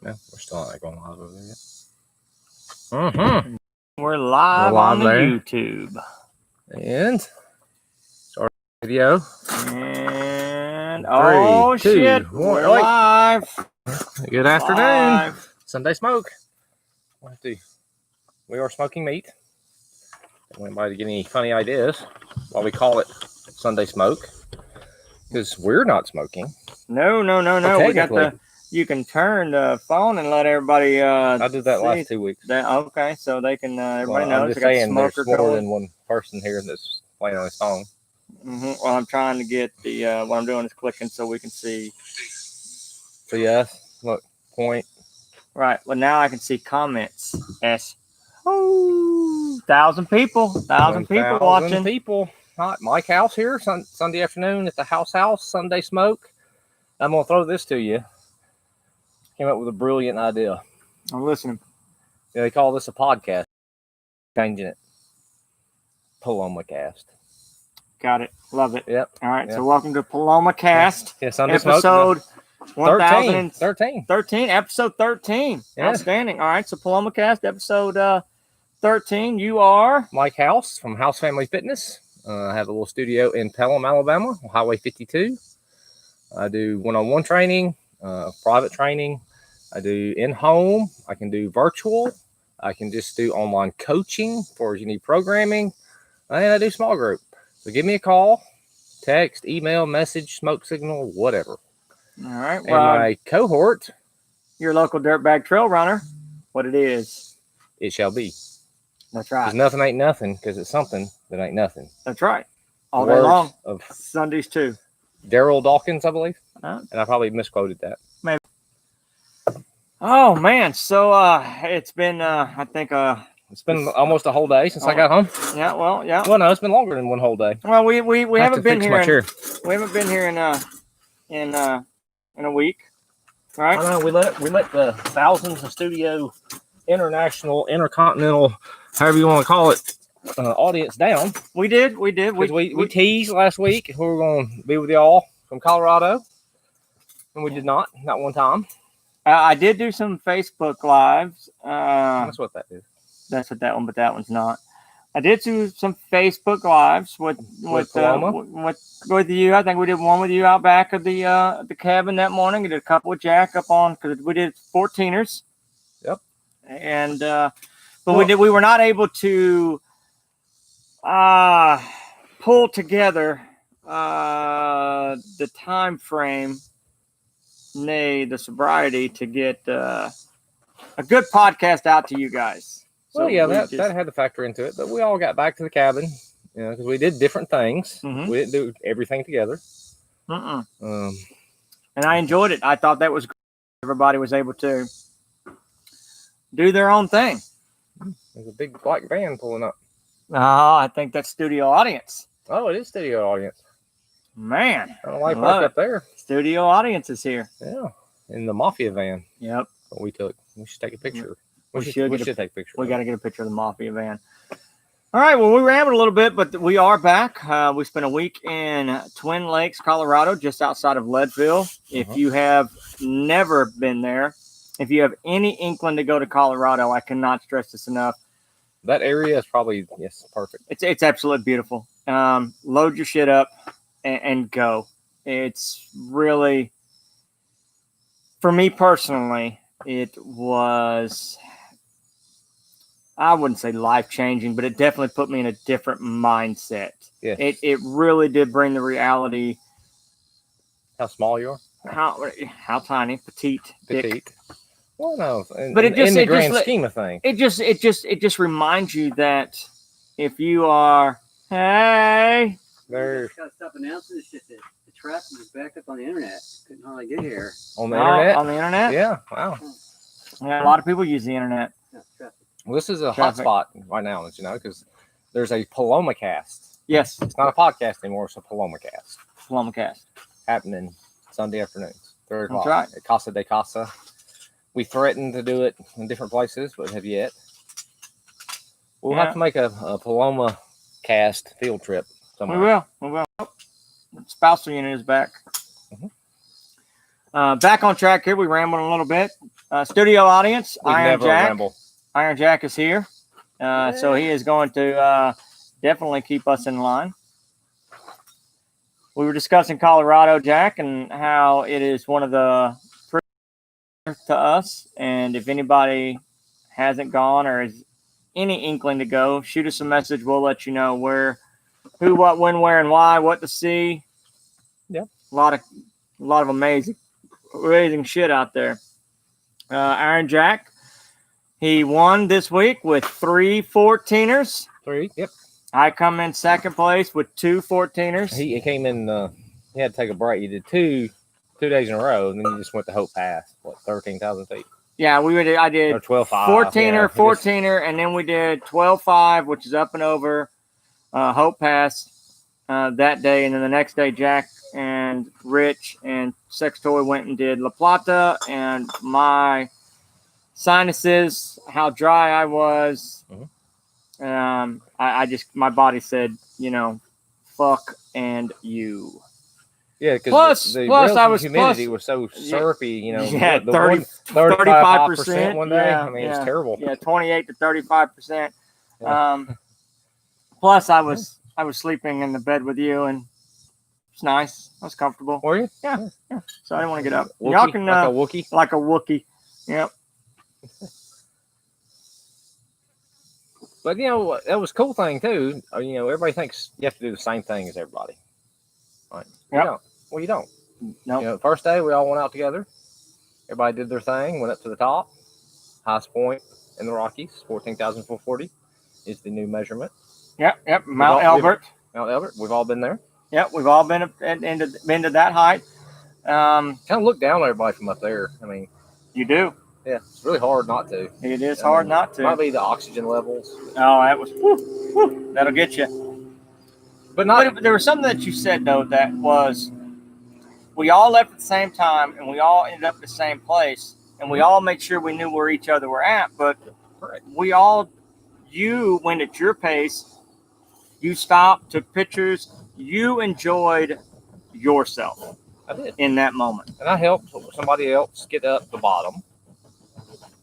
Yeah, we're still not going live over there yet. Mm-hmm. We're live on the there. YouTube. And start video. And Three, two, shit, one. we're live. Good afternoon. Live. Sunday smoke. We are smoking meat. Don't want anybody to get any funny ideas why we call it Sunday smoke. Because we're not smoking. No. We got the. You can turn the phone and let everybody. I did that last 2 weeks. Okay, so they can. Everybody knows. I'm just saying there's more than one person here that's playing on his phone. Mm-hmm. Well, I'm trying to get the. What I'm doing is clicking so we can see. So yes, look, point. Right. Well, now I can see comments. Oh, 1,000 people. 1,000 people watching. People. Hot Mike House here, Sunday afternoon at the House, Sunday smoke. I'm going to throw this to you. Came up with a brilliant idea. I'm listening. Yeah, they call this a podcast. Changing it. Paloma Cast. Got it. Love it. Yep. All right. Yep. So welcome to Paloma Cast. Yeah, Sunday episode smoke. 13. Episode 13. Yeah. Outstanding. All right. So Paloma Cast, episode 13. You are? Mike House from House Family Fitness. I have a little studio in Pelham, Alabama, Highway 52. I do one-on-one training, private training. I do in-home. I can do virtual. I can just do online coaching for if you need programming. And I do small group. So give me a call, text, email, message, smoke signal, whatever. All right. Well, and my cohort. Your local dirtbag trail runner. What it is. It shall be. That's right. Because nothing ain't nothing because it's something that ain't nothing. That's right. All day long. Of Sundays too. Daryl Dawkins, I believe. And I probably misquoted that. Maybe. Oh, man. So it's been, I think... it's been almost a whole day since I got home. Yeah, well, yeah. Well, no, it's been longer than one whole day. Well, we haven't been here. We haven't been here in a week. All right. I know, we let the thousands of studio, international, intercontinental, however you want to call it, audience down. We did. We teased last week we were going to be with y'all from Colorado, and we did not one time. I did do some Facebook lives. That's what that is. That's what that one, but that one's not. I did do some Facebook lives with you. I think we did one with you out back of the cabin that morning. We did a couple with Jack up on because we did 14ers. Yep. And we were not able to pull together the time frame, the sobriety to get a good podcast out to you guys. Well, yeah, that had to factor into it, but we all got back to the cabin, because we did different things. Mm-hmm. We didn't do everything together. And I enjoyed it. I thought that was great. Everybody was able to do their own thing. There's a big black van pulling up. Oh, I think that's studio audience. Oh, it is studio audience. Man. I don't like park up there. Studio audience is here. Yeah. In the Mafia van. Yep. What we took. We should take a picture. We should take a picture. We got to get a picture of the Mafia van. All right. Well, we rambled a little bit, but we are back. We spent a week in Twin Lakes, Colorado, just outside of Leadville. If you have never been there, if you have any inkling to go to Colorado, I cannot stress this enough. That area is probably, perfect. It's absolutely beautiful. Load your shit up and go. It's really, for me personally, it was, I wouldn't say life-changing, but it definitely put me in a different mindset. Yeah. It really did bring the reality. How small you are? How tiny, petite. Dick. Well, no, but in the grand scheme of things, it just reminds you that if you are, hey, there's gotta stop announcing this shit. The traffic is backed up on the internet. Couldn't hardly get here. On the internet? On the internet? Yeah. Wow. Yeah, a lot of people use the internet. Well, this is a hot spot right now, because there's a Paloma Cast. Yes. It's not a podcast anymore. It's a Paloma Cast. Paloma Cast. Happening Sunday afternoons, 3 o'clock. That's right. At Casa de Casa. We threatened to do it in different places, but have yet. We'll have to make a Paloma Cast field trip somewhere. We will. Spousal unit is back. Back on track here. We rambled a little bit. Studio audience, We Iron never Jack. ramble. Iron Jack is here. So he is going to definitely keep us in line. We were discussing Colorado, Jack, and how it is one of the to us. And if anybody hasn't gone or is any inkling to go, shoot us a message. We'll let you know where, who, what, when, where, and why, what to see. Yep. A lot of amazing shit out there. Iron Jack, he won this week with 3 14ers. 3. Yep. I come in second place with 2 14ers. He came in. He had to take a break. He did 2 days in a row, and then he just went to Hope Pass. What, 13,000 feet? Yeah, I did Or 12.5. 14er, 14er, and then we did 12.5, which is up and over Hope Pass that day. And then the next day, Jack and Rich and Sextoy went and did La Plata, and my sinuses, how dry I was. I just, my body said, fuck and you. Yeah, because the humidity was so syrupy, Yeah, the 35% one day. Yeah, I mean, it's terrible. Yeah, 28 to 35%. Plus, I was sleeping in the bed with you, and it's nice. I was comfortable. Were you? Yeah. So I didn't want to get up. Wookie? Y'all can like a Wookie. like a Wookie. Yep. But that was a cool thing too. Everybody thinks you have to do the same thing as everybody. Right? Yep. You don't. Well, you don't. No. Nope. First day we all went out together. Everybody did their thing. Went up to the top. Highest point in the Rockies, 14,440, is the new measurement. Yep. Mount Elbert. Mount Elbert. We've all been there. Yep. We've all been to that height. Kind of look down on everybody from up there. I mean, you do. Yeah, it's really hard not to. It is hard not to. Might be the oxygen levels. Oh, that was that'll get you. But there was something that you said though that was, we all left at the same time and we all ended up at the same place and we all made sure we knew where each other were at. But you went at your pace. You stopped, took pictures. You enjoyed yourself. I did in that moment, and I helped somebody else get up the bottom.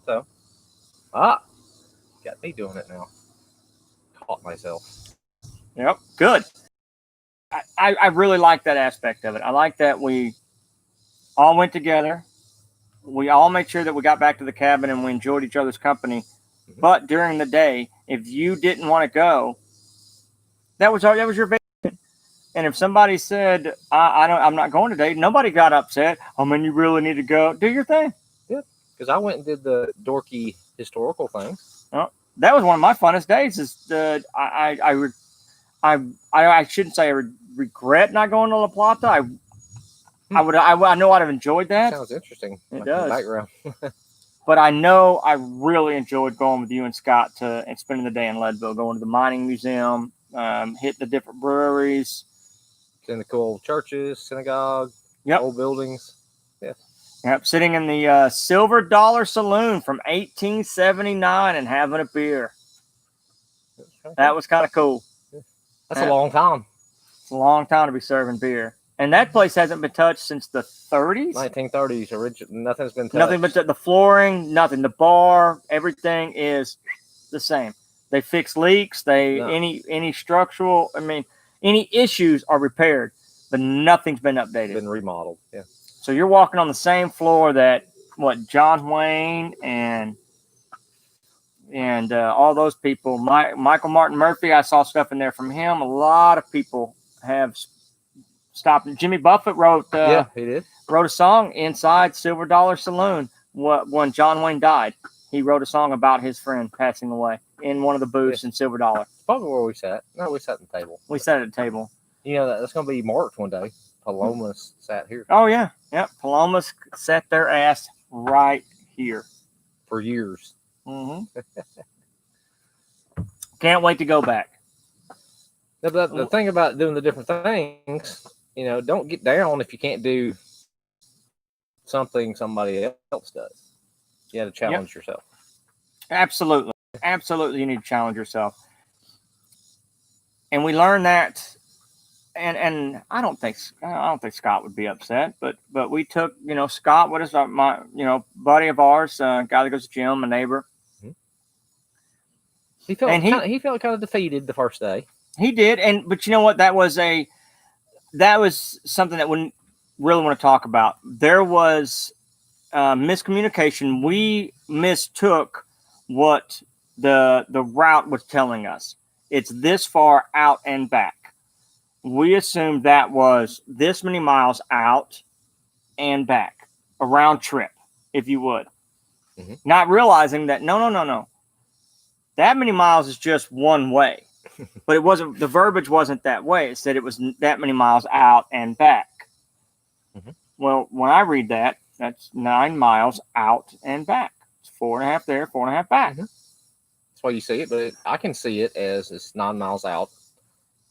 So, got me doing it now. Caught myself. Yep, good. I really like that aspect of it. I like that we all went together. We all made sure that we got back to the cabin and we enjoyed each other's company. Mm-hmm. But during the day, if you didn't want to go, that was your vacation. And if somebody said, I'm not going today, nobody got upset. Oh man, you really need to go. Do your thing. Because I went and did the dorky historical thing. Oh, that was one of my funnest days. I shouldn't say I regret not going to La Plata. I know I'd have enjoyed that. Sounds interesting. It does. Background. But I know I really enjoyed going with you and Scott and spending the day in Leadville, going to the mining museum, hitting the different breweries, in the cool churches, synagogue, old buildings. Yep, sitting in the Silver Dollar Saloon from 1879 and having a beer. That was kind of cool. That's a long time. It's a long time to be serving beer. And that place hasn't been touched since the 30s? 1930s. Nothing's been touched. Nothing but the flooring, nothing. The bar, everything is the same. They fix leaks. Any structural, any issues are repaired, but nothing's been updated. Been remodeled, yeah. So you're walking on the same floor that John Wayne and all those people, Michael Martin Murphy, I saw stuff in there from him. A lot of people have stopped. Jimmy Buffett wrote he did. Wrote a song inside Silver Dollar Saloon when John Wayne died. He wrote a song about his friend passing away in one of the booths in Silver Dollar. Probably where we sat. No, we sat at the table. We sat at a table. That's going to be marked one day. Palomas sat here. Oh, yeah. Yep. Palomas sat their ass right here. For years. Mm-hmm. Can't wait to go back. The thing about doing the different things, don't get down if you can't do something somebody else does. You got to challenge yourself. Absolutely. Absolutely, you need to challenge yourself. And we learned that and I don't think Scott would be upset, but we took, Scott, what is my buddy of ours, guy that goes to the gym, a neighbor. He felt And he felt kind of defeated the first day. He did, but you know what? That was something that we really want to talk about. There was miscommunication. We mistook what the route was telling us. It's this far out and back. We assumed that was this many miles out and back, a round trip, if you would. Mm-hmm. Not realizing that no. That many miles is just one way. But it wasn't, the verbiage wasn't that way. It said it was that many miles out and back. Mm-hmm. Well, when I read that, that's 9 miles out and back. It's 4.5 there, 4.5 back. Mm-hmm. That's why you see it, but I can see it as it's 9 miles out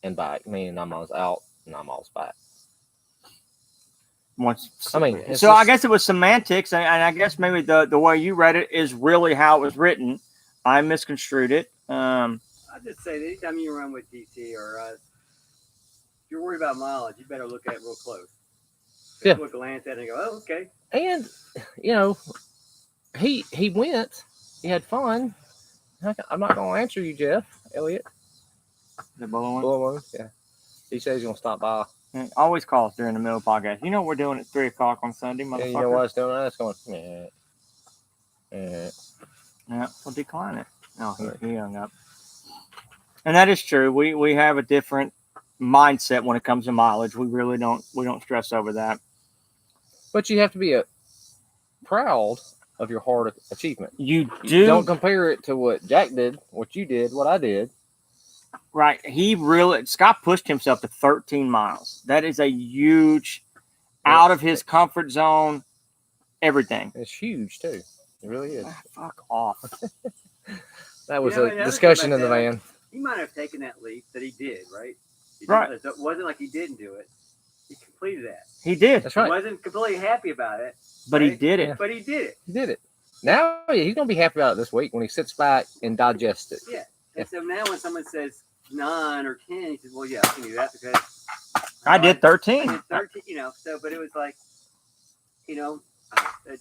and back, meaning 9 miles out, 9 miles back. I guess it was semantics, and I guess maybe the way you read it is really how it was written. I misconstrued it. I'd just say that anytime you run with DT or us, if you're worried about mileage, you better look at it real close. Yeah. Look, glance at it and go, oh, okay. And he went. He had fun. I'm not going to answer you, Jeff Elliott. The Bullet one? Bullet one, yeah. He says he's going to stop by. Yeah, always call us during the middle of the podcast. You know what we're doing at 3 o'clock on Sunday, motherfucker? Yeah, you know what it's doing? It's going, Yeah, we'll decline it. No, he hung up. And that is true. We have a different mindset when it comes to mileage. We really don't stress over that. But you have to be proud of your hard achievement. You do. Don't compare it to what Jack did, what you did, what I did. Right. Scott pushed himself to 13 miles. That is a huge out of his comfort zone, everything. It's huge too. It really is. Fuck off. That was a discussion in the van. He might have taken that leap that he did, right? Right. It wasn't like he didn't do it. He completed that. He did. That's right. He wasn't completely happy about it. But right? he did it. Yeah. But he did it. He did it. Now he's going to be happy about it this week when he sits back and digests it. Yeah. And so now when someone says 9 or 10, he says, well, yeah, I can do that because I did 13. I did 13, but it was like,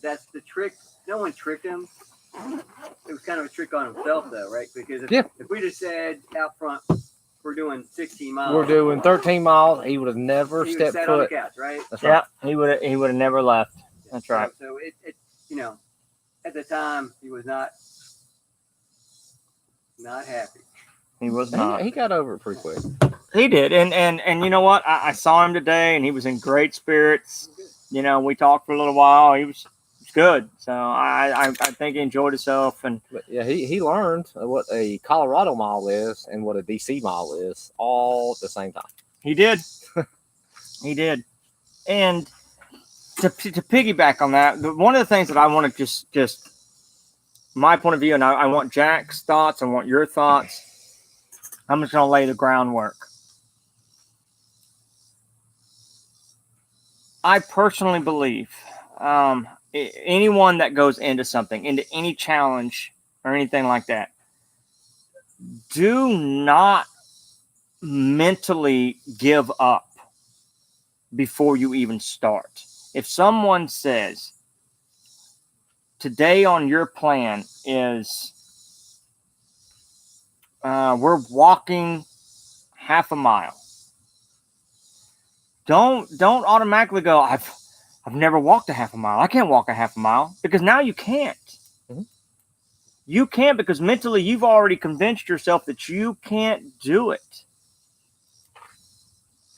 that's the trick. No one tricked him. It was kind of a trick on himself, though, right? Because if we just said out front, we're doing 16 miles. We're doing 13 miles. He would have never stepped foot on the couch, right? That's right. Yeah, he would have never left. That's right. So it at the time he was not happy. He was not. He got over it pretty quick. He did, and you know what? I saw him today, and he was in great spirits. We talked for a little while. He was good. So I think he enjoyed himself. And but yeah, he learned what a Colorado mile is and what a DC mile is all at the same time. He did. He did. And to piggyback on that, one of the things that I want to just my point of view, and I want Jack's thoughts, I want your thoughts. I'm just going to lay the groundwork. I personally believe anyone that goes into something, into any challenge or anything like that, do not mentally give up before you even start. If someone says, today on your plan is we're walking half a mile, don't automatically go, I've never walked a half a mile. I can't walk a half a mile, because now you can't. Mm-hmm. You can't, because mentally you've already convinced yourself that you can't do it.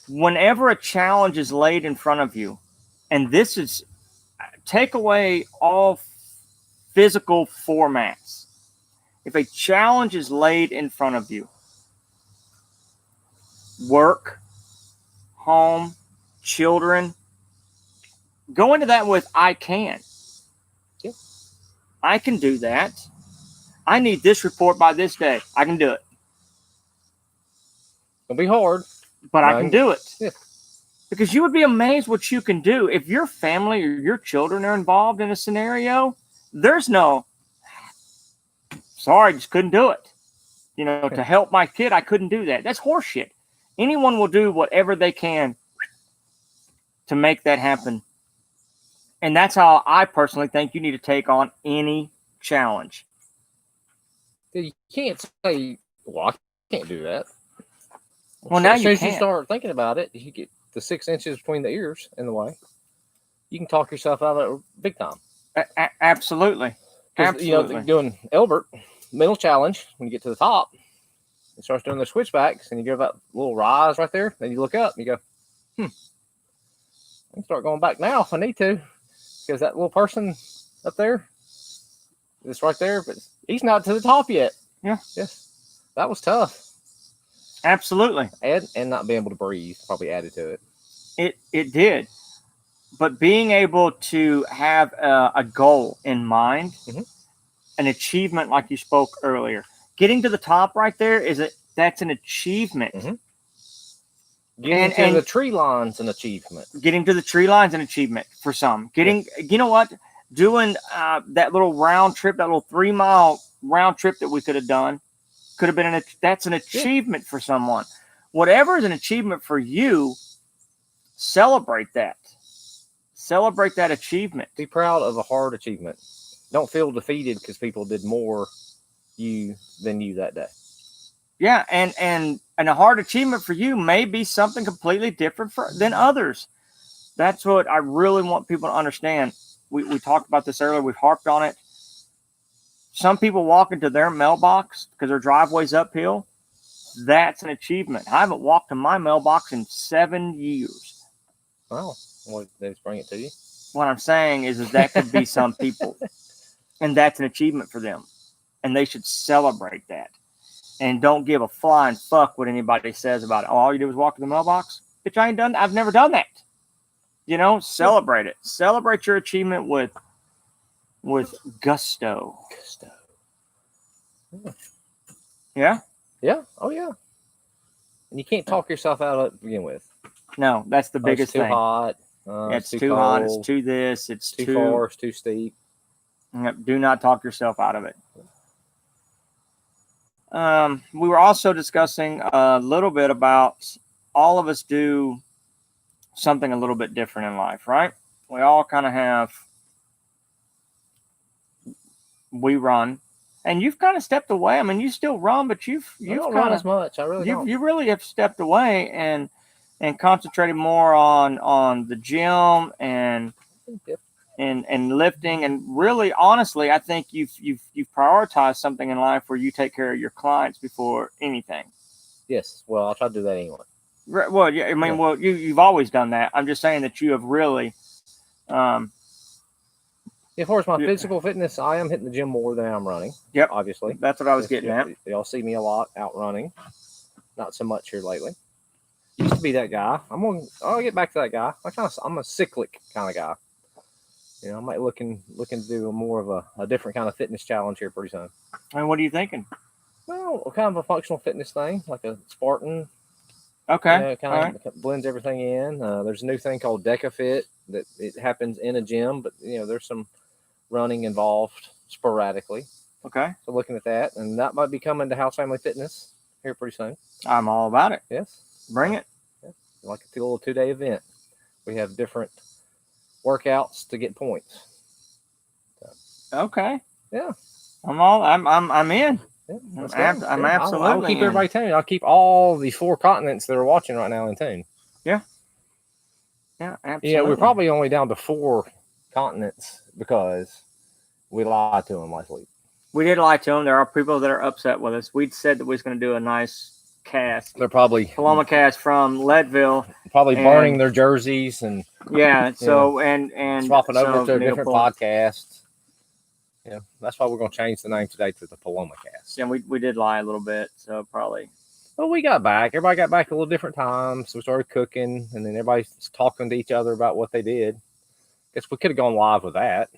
Whenever a challenge is laid in front of you, and this is, take away all physical formats. If a challenge is laid in front of you, work, home, children, go into that with, I can. Yeah. I can do that. I need this report by this day. I can do it. It'll be hard, but I can do it. Yeah. Because you would be amazed what you can do. If your family or your children are involved in a scenario, there's no, sorry, just couldn't do it. To help my kid, I couldn't do that. That's horseshit. Anyone will do whatever they can to make that happen. And that's how I personally think you need to take on any challenge. You can't say, well, I can't do that. Well, now as soon you as you can. start thinking about it, you get the 6 inches between the ears in the way. You can talk yourself out of it big time. Absolutely. 'Cause, Absolutely. you know, doing Elbert, mental challenge, when you get to the top, it starts doing the switchbacks, and you give that little rise right there. Then you look up and you go, I can start going back now if I need to. Because that little person up there, it's right there, but he's not to the top yet. Yeah. Yes. That was tough. Absolutely. And not being able to breathe probably added to it. It did. But being able to have a goal in mind, an achievement like you spoke earlier, getting to the top right there that's an achievement. Getting to the tree line's an achievement. Getting to the tree line's an achievement for some. You know what? Doing that little round trip, that little 3-mile round trip that we could have done, could have been that's an achievement for someone. Whatever is an achievement for you, celebrate that. Celebrate that achievement. Be proud of a hard achievement. Don't feel defeated because people did more than you that day. Yeah, and a hard achievement for you may be something completely different than others. That's what I really want people to understand. We talked about this earlier. We've harped on it. Some people walk into their mailbox because their driveway's uphill. That's an achievement. I haven't walked to my mailbox in 7 years. Wow. Well, they just bring it to you. What I'm saying is that could be some people. And that's an achievement for them. And they should celebrate that. And don't give a flying fuck what anybody says about it. Oh, all you do is walk to the mailbox? Bitch, I've never done that. You know, celebrate it. Celebrate your achievement with gusto. Yeah? Yeah. Oh, yeah. And you can't talk yourself out of it to begin with. No, that's the biggest it's too thing. Hot. It's too cold, hot. It's too this. It's too far. It's too steep. Do not talk yourself out of it. We were also discussing a little bit about all of us do something a little bit different in life, right? We all kind of we run, and you've kind of stepped away. I mean, you still run, but you've don't run as much. I really don't. You really have stepped away and concentrated more on the gym and lifting, and really, honestly, I think you've prioritized something in life where you take care of your clients before anything. Yes. Well, I'll try to do that anyway. Well, yeah. I mean, well, you've always done that. I'm just saying that you have really. As far as my physical fitness, I am hitting the gym more than I'm running. Yep. Obviously. That's what I was getting at. Y'all see me a lot out running. Not so much here lately. Used to be that guy. I'll get back to that guy. I'm a cyclic kind of guy. You know, I might looking to do more of a different kind of fitness challenge here pretty soon. And what are you thinking? Well, kind of a functional fitness thing, like a Spartan. Okay. Kind of blends everything in. There's a new thing called DecaFit that it happens in a gym, but there's some running involved sporadically. Okay. So looking at that, and that might be coming to House Family Fitness here pretty soon. I'm all about it. Yes. Bring it. Yeah. Like a little 2-day event. We have different workouts to get points. So. Okay. Yeah. I'm in. Yeah, I'm absolutely. I'll keep everybody tuned. I'll keep all the 4 continents that are watching right now in tune. Yeah. Yeah, absolutely. Yeah, we're probably only down to 4 continents because we lied to them last week. We did lie to them. There are people that are upset with us. We'd said that we was going to do a nice cast. They're probably Paloma cast from Leadville. Burning their jerseys and so and swapping over to a Neil different Paloma. podcast. Yeah, that's why we're going to change the name today to the Paloma Cast. Yeah, we did lie a little bit, so probably. Well, we got back. Everybody got back a little different times. So we started cooking, and then everybody's talking to each other about what they did. Guess we could have gone live with that.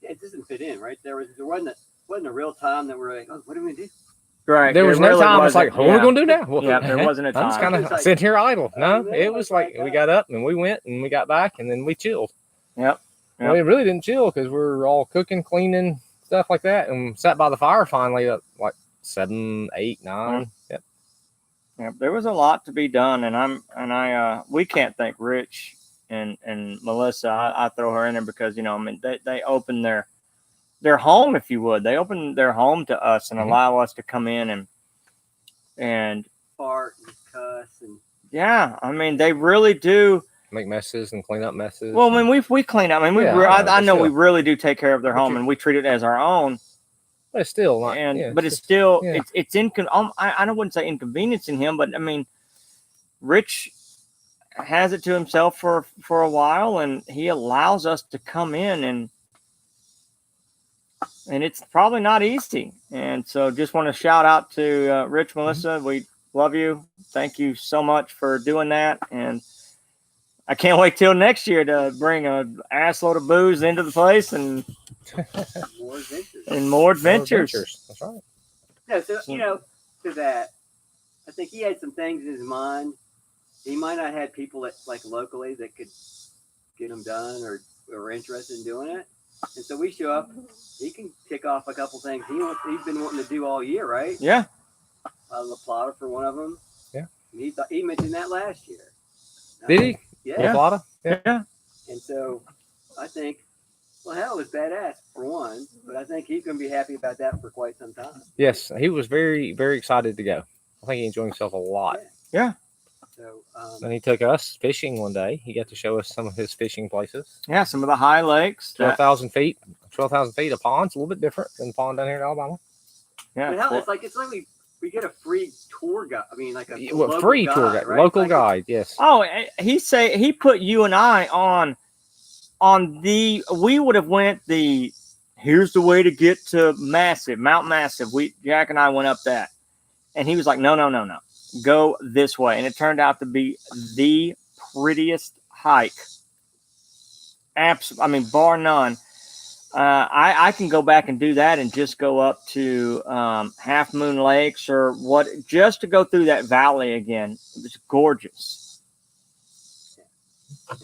Yeah, it doesn't fit in, right? There wasn't a real time that we're like, oh, what do we do? Right. There was no really time. It's like, what are we going to do now? Well, there wasn't a time. I'm just kind of sitting here idle. No, it was like we got up and we went and we got back and then we chilled. Yep. Well, we really didn't chill because we were all cooking, cleaning, stuff like that, and sat by the fire finally at like 7, 8, 9. Yep. Yeah, there was a lot to be done, and we can't thank Rich and Melissa. I throw her in there because I mean they opened their home, if you would. They opened their home to us and allow us to come in and fart and cuss and yeah, I mean they really do make messes and clean up messes. Well, I mean we clean up. I mean I know we really do take care of their home and we treat it as our own. But it's still not. But it's still it's I wouldn't say inconveniencing him, but I mean, Rich has it to himself for a while, and he allows us to come in and it's probably not easy. And so, just want to shout out to Rich, Melissa. We love you. Thank you so much for doing that, and I can't wait till next year to bring an ass load of booze into the place and more adventures. That's right. No, so to that, I think he had some things in his mind. He might not have people that like locally that could get them done or are interested in doing it. And so we show up. He can tick off a couple things he's been wanting to do all year, right? Yeah. La Plata for one of them. Yeah. And he mentioned that last year. Did he? Yeah. La Plata? Yeah. And so I think, well, hell, it was badass for one, but I think he's going to be happy about that for quite some time. Yes, he was very, very excited to go. I think he enjoyed himself a lot. Yeah. So, and he took us fishing one day. He got to show us some of his fishing places. Yeah, some of the high lakes. 12,000 feet. 12,000 feet. A pond's a little bit different than the pond down here in Alabama. Yeah. Hell, it's like we get a free tour guide. I mean, like a free tour guide, right? Local guide. Yes. Oh, he put you and I on we would have went here's the way to get to Mount Massive. Jack and I went up that, and he was like, no, go this way. And it turned out to be the prettiest hike. I mean, bar none. I can go back and do that and just go up to Half Moon Lakes or just to go through that valley again. It was gorgeous.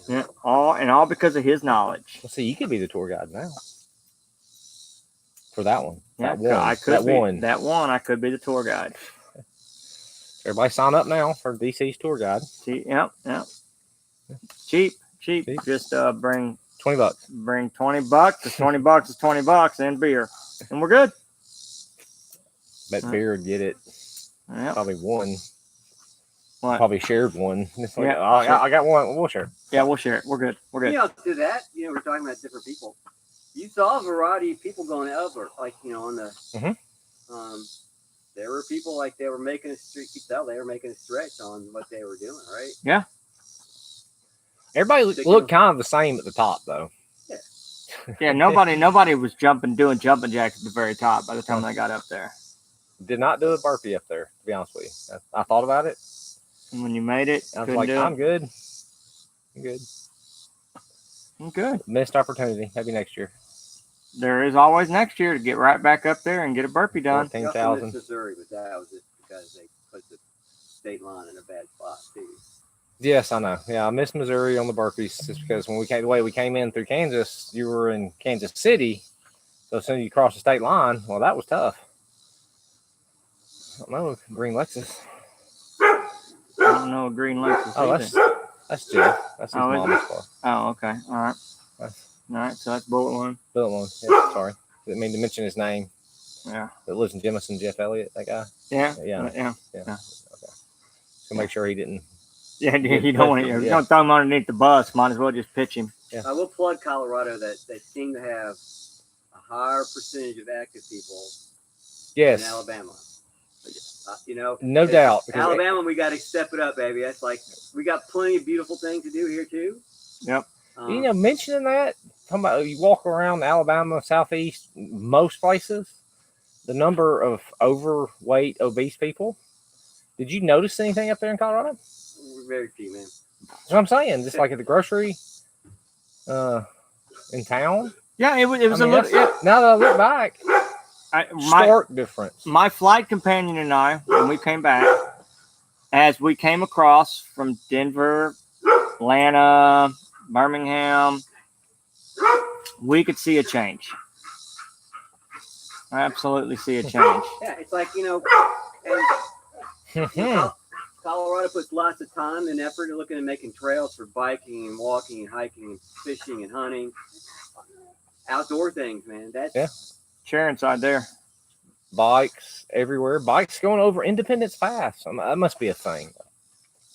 Yeah, all because of his knowledge. Well, see, you could be the tour guide now for that one. Yeah, I could be the tour guide. Everybody sign up now for DC's tour guide. Yeah. Cheap. Just bring $20. Bring $20. It's $20 is $20 and beer, and we're good. Bet beer would get it. Yep. Probably one. What? Probably shared one. Like, yeah, I got one. We'll share. Yeah, we'll share it. We're good. To that, we're talking about different people. You saw a variety of people going up, or like on the. There were people like they were making a stretch on what they were doing, right? Yeah. Everybody looked kind of the same at the top, though. Yeah. Yeah. Nobody was doing jumping jacks at the very top by the time they got up there. Did not do a burpee up there, to be honest with you. I thought about it. And when you made it, I was like, I'm good. I'm good. Missed opportunity. Maybe next year. There is always next year to get right back up there and get a burpee done. 14,000. Missouri, but that was just because they put the state line in a bad spot too. Yes, I know. Yeah, I missed Missouri on the burpees just because when we came in through Kansas, you were in Kansas City. So as soon as you cross the state line, well, that was tough. I don't know, Green Lexus. I don't know Green Lexus. Oh, that's Jeff. That's his mama's car. Oh, okay. All right. So that's Bullet One. Bullet One. Yeah, sorry. Didn't mean to mention his name. Yeah. That lives in Jemison, Jeff Elliott, that guy. Yeah. Okay. So make sure he didn't. Yeah, you don't want to. You don't throw him underneath the bus. Might as well just pitch him. Yeah. I will plug Colorado that they seem to have a higher percentage of active people. Yes. In Alabama. No doubt. Alabama, we got to step it up, baby. That's like we got plenty of beautiful things to do here too. Yep. Mentioning that, talking about you walk around Alabama, Southeast, most places, the number of overweight, obese people. Did you notice anything up there in Colorado? We're very few, man. That's what I'm saying. Just like at the grocery, in town. Yeah, it was a little. Now that I look back, stark difference. My flight companion and I, when we came back, as we came across from Denver, Atlanta, Birmingham, we could see a change. I absolutely see a change. Yeah, it's like, and Colorado puts lots of time and effort in looking at making trails for biking and walking and hiking and fishing and hunting. Outdoor things, man. That's Sharon side there. Bikes everywhere. Bikes going over Independence Pass. That must be a thing.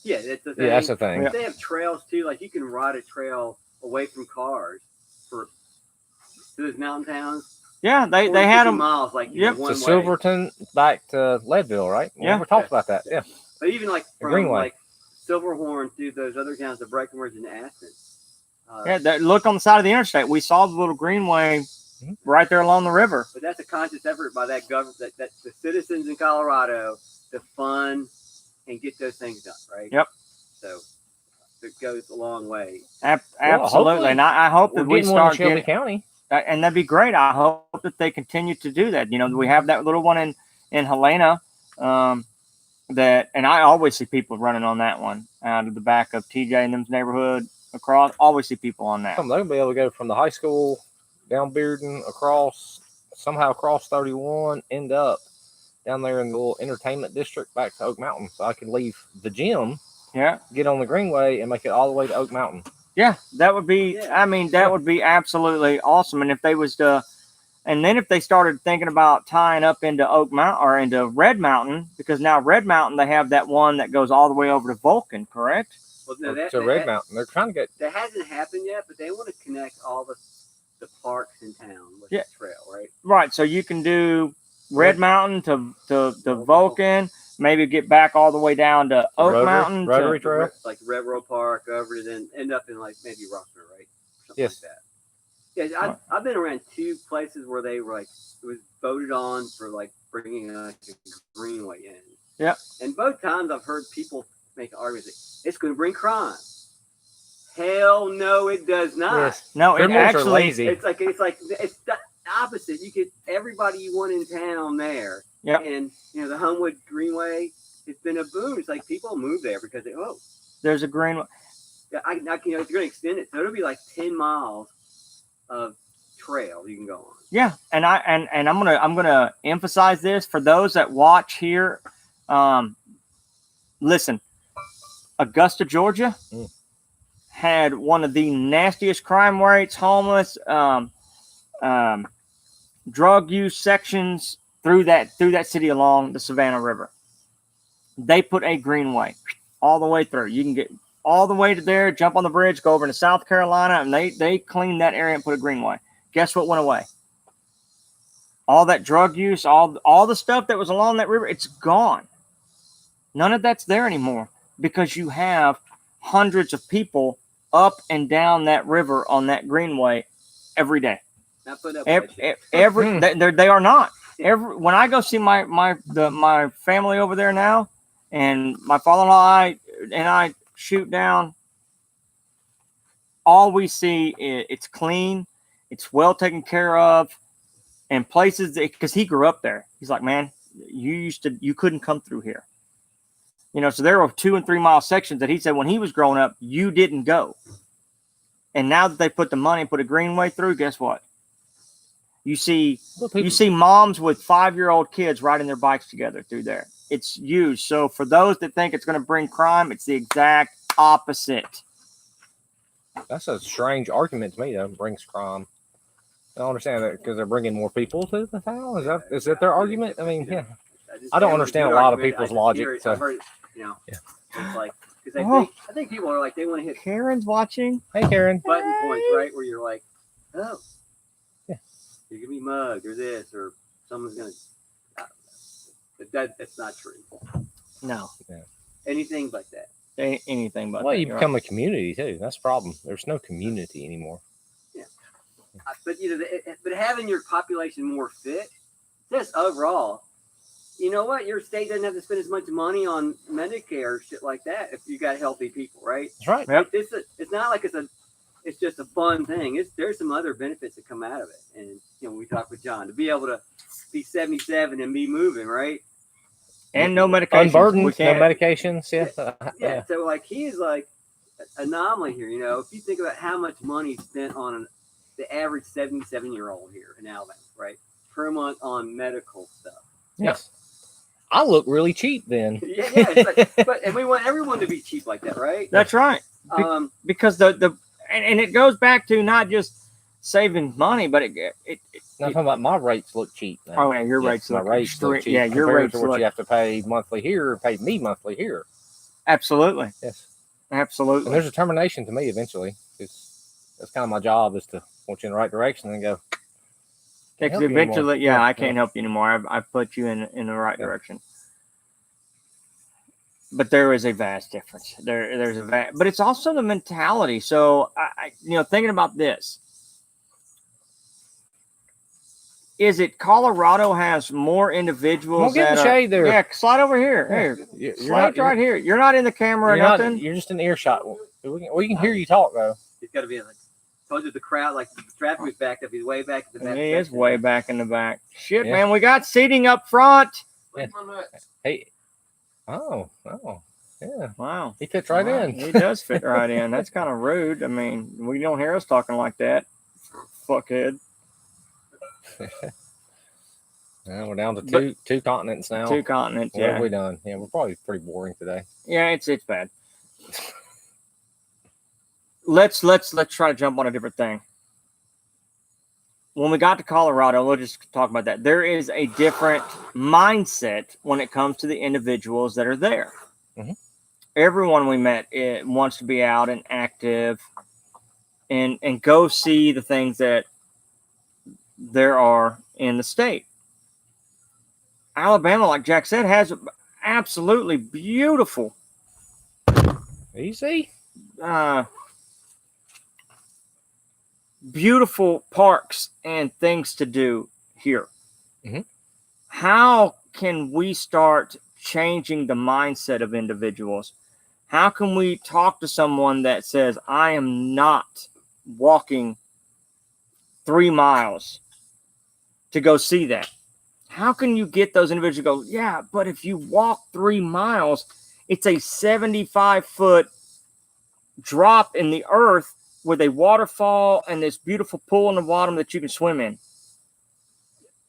yeah, that's the thing. Yeah, that's a thing. They have trails too. Like you can ride a trail away from cars for those mountain towns. Yeah, they 40, had 50 them. miles, like Yep. one To way. Silverton back to Leadville, right? Yeah. We talked about that. Yeah. But even like The from Greenway. like Silverhorn through those other towns, the Breckenridge and Aspen. Yeah, look on the side of the interstate. We saw the little greenway right there along the river. But that's a conscious effort by that government, that the citizens in Colorado to fund and get those things done, right? Yep. So it goes a long way. Absolutely, hopefully and I hope We're that we getting one in start Shelby getting, County. and that'd be great. I hope that they continue to do that. You know, we have that little one in Helena. That, and I always see people running on that one out of the back of TJ and them's neighborhood across. Always see people on that. They're gonna be able to go from the high school down Bearden somehow across 31, end up down there in the little entertainment district back to Oak Mountain. So I can leave the gym, Yeah, get on the Greenway, and make it all the way to Oak Mountain. yeah, that would be. Yeah. I mean, that would be absolutely awesome. And if they was to, and then if they started thinking about tying up into Oak Mountain or into Red Mountain, because now Red Mountain they have that one that goes all the way over to Vulcan, correct? Well, no, To Red Mountain. They're trying to get that hasn't happened yet, but they want to connect all the parks in town with Yeah. the trail, right? Right. So you can do Red Mountain to Vulcan, maybe get back all the way down to Oak Mountain. Rotary to, Trail. Like Railroad Park over to then end up in like maybe Rockford, right? Something Yes. like that. Yeah, I've been around two places where they were like, it was voted on for like bringing like a greenway in. Yep. And both times I've heard people make arguments like, it's going to bring crime. Hell no, it does not. Yes. no, it Criminals are actually. lazy. It's the opposite. You get everybody you want in town there. Yep. And you know the Homewood Greenway, it's been a boom. It's like people move there because There's a green. yeah, I it's going to extend it, so it'll be like 10 miles of trail you can go on. Yeah, and I'm gonna emphasize this for those that watch here. Listen, Augusta, Georgia, had one of the nastiest crime rates, homeless, drug use sections through that city along the Savannah River. They put a greenway all the way through. You can get all the way to there, jump on the bridge, go over to South Carolina, and they cleaned that area and put a greenway. Guess what went away? All that drug use, all the stuff that was along that river, it's gone. None of that's there anymore because you have hundreds of people up and down that river on that greenway every day. Not put up with that shit. They are not. When I go see my family over there now, and my father-in-law and I shoot down, all we see is it's clean, it's well taken care of, and places because he grew up there. He's like, man, you couldn't come through here. You know, so there were 2 and 3 mile sections that he said when he was growing up, you didn't go. And now that they put the money and put a greenway through, guess what? You see moms with 5-year-old kids riding their bikes together through there. It's used. So for those that think it's going to bring crime, it's the exact opposite. That's a strange argument to me. That brings crime. I don't understand that because they're bringing more people to the town. Is that their argument? I mean, yeah. I don't understand a lot of people's logic. I've heard it, it's like because I think people are like they want to hit Karen's watching. Hey, Karen. button points, right? Where you're like, oh, yeah, you're gonna be mugged or this or someone's gonna. But that's not true. No. Yeah. Anything but that. Anything but Well, that. you You're become a community too. That's the problem. There's no community anymore. Yeah. But but having your population more fit, just overall, you know what? Your state doesn't have to spend as much money on Medicare shit like that if you got healthy people, right? That's right. Yep. It's not like it's just a fun thing. There's some other benefits that come out of it. And we talked with John to be able to be 77 and be moving, right? And no medications. Unburdened, We no can't. medications. Yeah. Yeah. So like he's like an anomaly here. If you think about how much money spent on the average 77-year-old here in Alabama, right, per month on medical stuff. Yes. I look really cheap then. Yeah, but and we want everyone to be cheap like that, right? That's right. Because and it goes back to not just saving money, but it Now, I'm talking about my rates look cheap now. oh yeah, your Yes, rates my look rates look cheap. yeah, your compared rates to what look you have to pay monthly here, pay me monthly here. absolutely, Yes, absolutely. and there's a termination to me eventually. That's kind of my job, is to point you in the right direction and go. "Can't help you anymore." Eventually, I can't help you anymore. I've put you in the right direction. But there is a vast difference. There's a vast, but it's also the mentality. So I thinking about this, is it Colorado has more individuals Get in the shade there. Yeah, slide over here. Here, slide right here. You're not in the camera or nothing. You're just in earshot. We can hear you talk though. He's got to be like. Told you the crowd, like the traffic was backed up. He's way back in the back. He is way back in the back. Shit, Yeah. man, we got seating up front. Yeah. Hey. Oh, yeah. Wow. He fits right in. He does fit right in. That's kind of rude. I mean, we don't hear us talking like that. Fuckhead. Yeah, we're down to two continents now. 2 continents, What yeah. have we done? Yeah, we're probably pretty boring today. Yeah, it's bad. Let's try to jump on a different thing. When we got to Colorado, we'll just talk about that. There is a different mindset when it comes to the individuals that are there. Mm-hmm. Everyone we met wants to be out and active and go see the things that there are in the state. Alabama, like Jack said, has absolutely beautiful. Easy. Beautiful parks and things to do here. Mm-hmm. How can we start changing the mindset of individuals? How can we talk to someone that says, I am not walking 3 miles to go see that? How can you get those individuals to go, yeah, but if you walk 3 miles, it's a 75-foot drop in the earth with a waterfall and this beautiful pool in the bottom that you can swim in.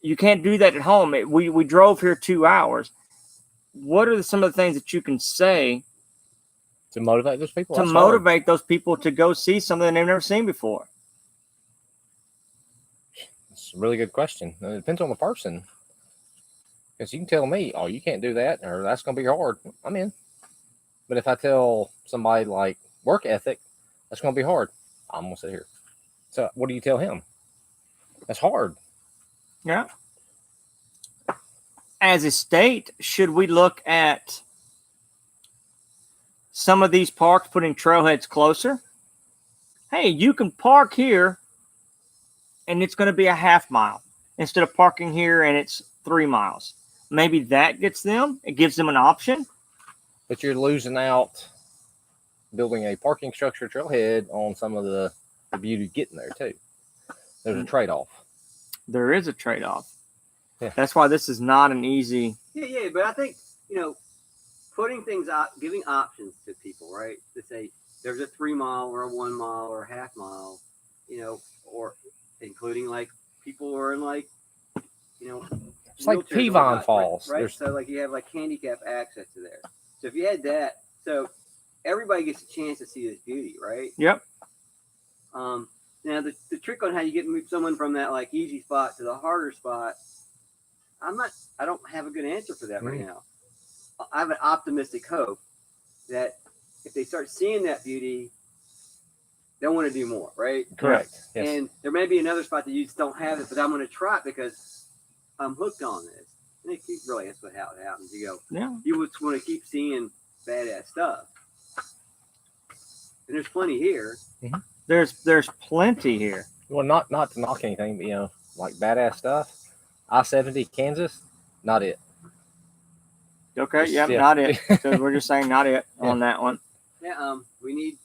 You can't do that at home. We drove here 2 hours. What are some of the things that you can say to motivate those people? To motivate those people to go see something they've never seen before? It's a really good question. It depends on the person. Because you can tell me, oh, you can't do that, or that's going to be hard. I'm in. But if I tell somebody like work ethic, that's going to be hard. I'm going to sit here. So what do you tell him? That's hard. Yeah. As a state, should we look at some of these parks putting trailheads closer? Hey, you can park here and it's going to be a half mile instead of parking here and it's 3 miles. Maybe that gets them. It gives them an option. But you're losing out building a parking structure trailhead on some of the beauty getting there too. There's a trade-off. There is a trade-off. Yeah. That's why this is not an easy. Yeah, but I think, putting things out, giving options to people, right? To say there's a 3 mile or a 1 mile or a half mile, or including like people who are in like, it's like Peavine Falls, right? So like you have like handicap access to there. So if you had that, so everybody gets a chance to see this beauty, right? Yep. Now the trick on how you get someone from that like easy spot to the harder spot, I don't have a good answer for that right now. I have an optimistic hope that if they start seeing that beauty, they'll want to do more, right? Correct. Yes. And there may be another spot that you just don't have it, but I'm going to try it because I'm hooked on this. And really, that's how it happens. You go, yeah. You just want to keep seeing badass stuff. And there's plenty here. Mm-hmm. There's plenty here. Well, not to knock anything, but like badass stuff. I-70 Kansas, not it. Okay, not it. So we're just saying not it on that one. Yeah, we need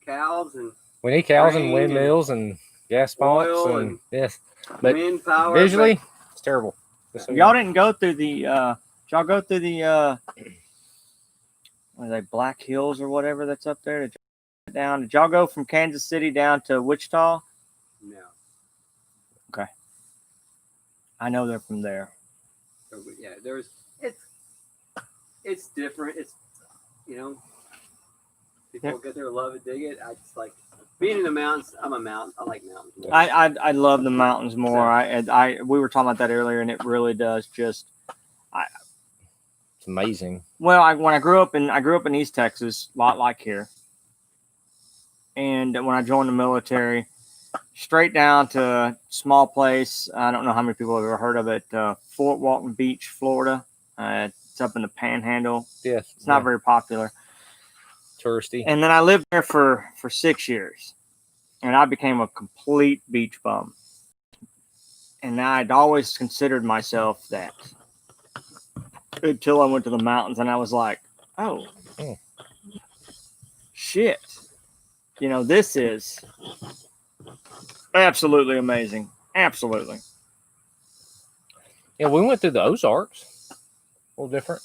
cows and windmills and gas pumps and yes, but wind power. Visually, it's terrible. Y'all didn't go through the. Y'all go through the. What are they, Black Hills or whatever that's up there? Did y'all go from Kansas City down to Wichita? No. Okay. I know they're from there. So, yeah, it's different. It's people get there, love it, dig it. I just like being in the mountains. I'm a mountain. I like mountains. More. I love the mountains more. We were talking about that earlier, and it really does just. It's amazing. Well, when I grew up in East Texas, a lot like here, and when I joined the military, straight down to a small place. I don't know how many people have ever heard of it. Fort Walton Beach, Florida. It's up in the Panhandle. Yes, It's not very popular. Touristy. And then I lived there for 6 years, and I became a complete beach bum. And I'd always considered myself that until I went to the mountains, and I was like, oh, shit. This is absolutely amazing. Absolutely. Yeah, we went through the Ozarks. A little different.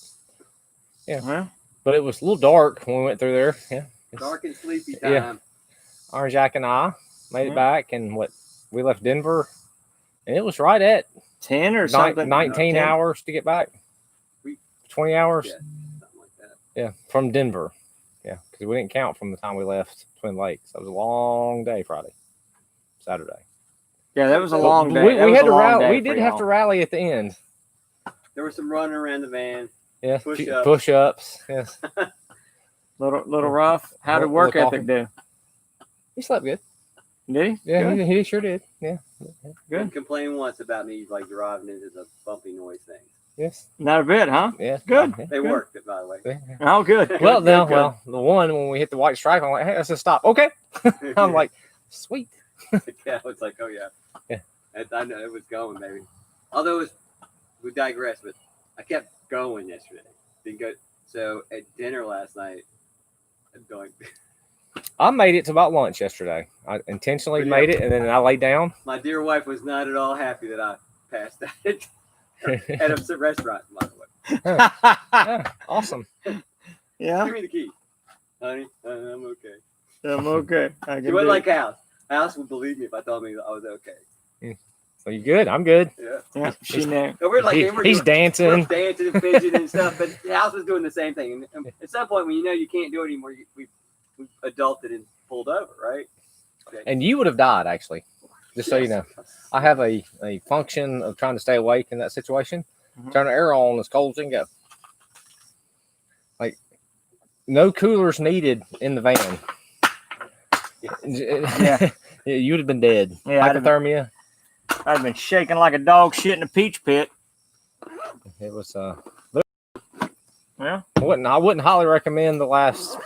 Yeah. Well, But it was a little dark when we went through there. Yeah. Dark and sleepy time. Yeah. Orange Jack and I made it back, and we left Denver, and it was right at 10 or something. 19 hours to get back. 20 hours. Yeah, something like that. Yeah, from Denver. Yeah, because we didn't count from the time we left Twin Lakes. That was a long day, Friday, Saturday. Yeah, that was a long day. We had to rally. We did have to rally at the end. There was some running around the van. Yeah, Push-ups. push-ups. Yes. Little rough. How did work ethic do? He slept good. Did he? Yeah, Good. he sure did. Yeah. Didn't complain once about me like driving into the bumpy noise thing. Yes. Not a bit, huh? Yeah. Good. Yeah. They worked it, by the way. Yeah. Oh, good. Well, Good, no, good. well, the one when we hit the white stripe, I'm like, hey, let's just stop. Okay. I'm like, sweet. yeah, it's like, oh yeah. Yeah. I know it was going, baby. Although we digress, but I kept going yesterday. Didn't go. So at dinner last night, I'm going. I made it to about lunch yesterday. I intentionally made it, and then I laid down. My dear wife was not at all happy that I passed out at a restaurant, by the way. Yeah, awesome. Yeah, Give me the key, honey. I'm okay. I'm okay. I can She wasn't do like House. House would believe me if I told me I was okay. So you good? I'm good. Yeah. it. Yeah, she knew. So we're like, He's we're dancing. dancing and fidgeting and stuff, but the House was doing the same thing. And at some point, when you know you can't do it anymore, we adulted and pulled over, right? And you would have died, actually. Just so you know. I have a function of trying to stay awake in that situation. Mhm. Turn the air on as cold as it can go. Like, no coolers needed in the van. Yeah. You would have been dead. Yeah, I'd have- Hypothermia. I've been shaking like a dog shit in a peach pit. It was Yeah, I wouldn't highly recommend the last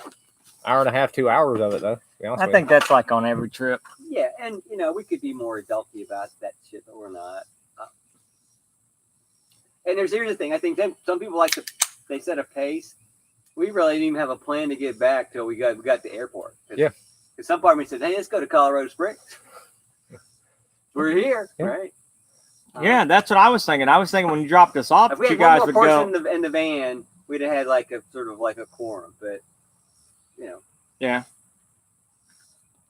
hour and a half, 2 hours of it though. To be honest I with think that's like on every trip. Yeah, and we could be more adulty about that shit, but we're not. And here's the thing. I think some people they set a pace. We really didn't even have a plan to get back till we got to the airport. Yeah. Because some part of me said, "Hey, let's go to Colorado Springs." We're here, Yeah. right? Yeah, that's what I was thinking. I was thinking when you dropped us off, If we you had guys one would more go. person in the van, we'd have had like a sort of like a quorum. But Yeah.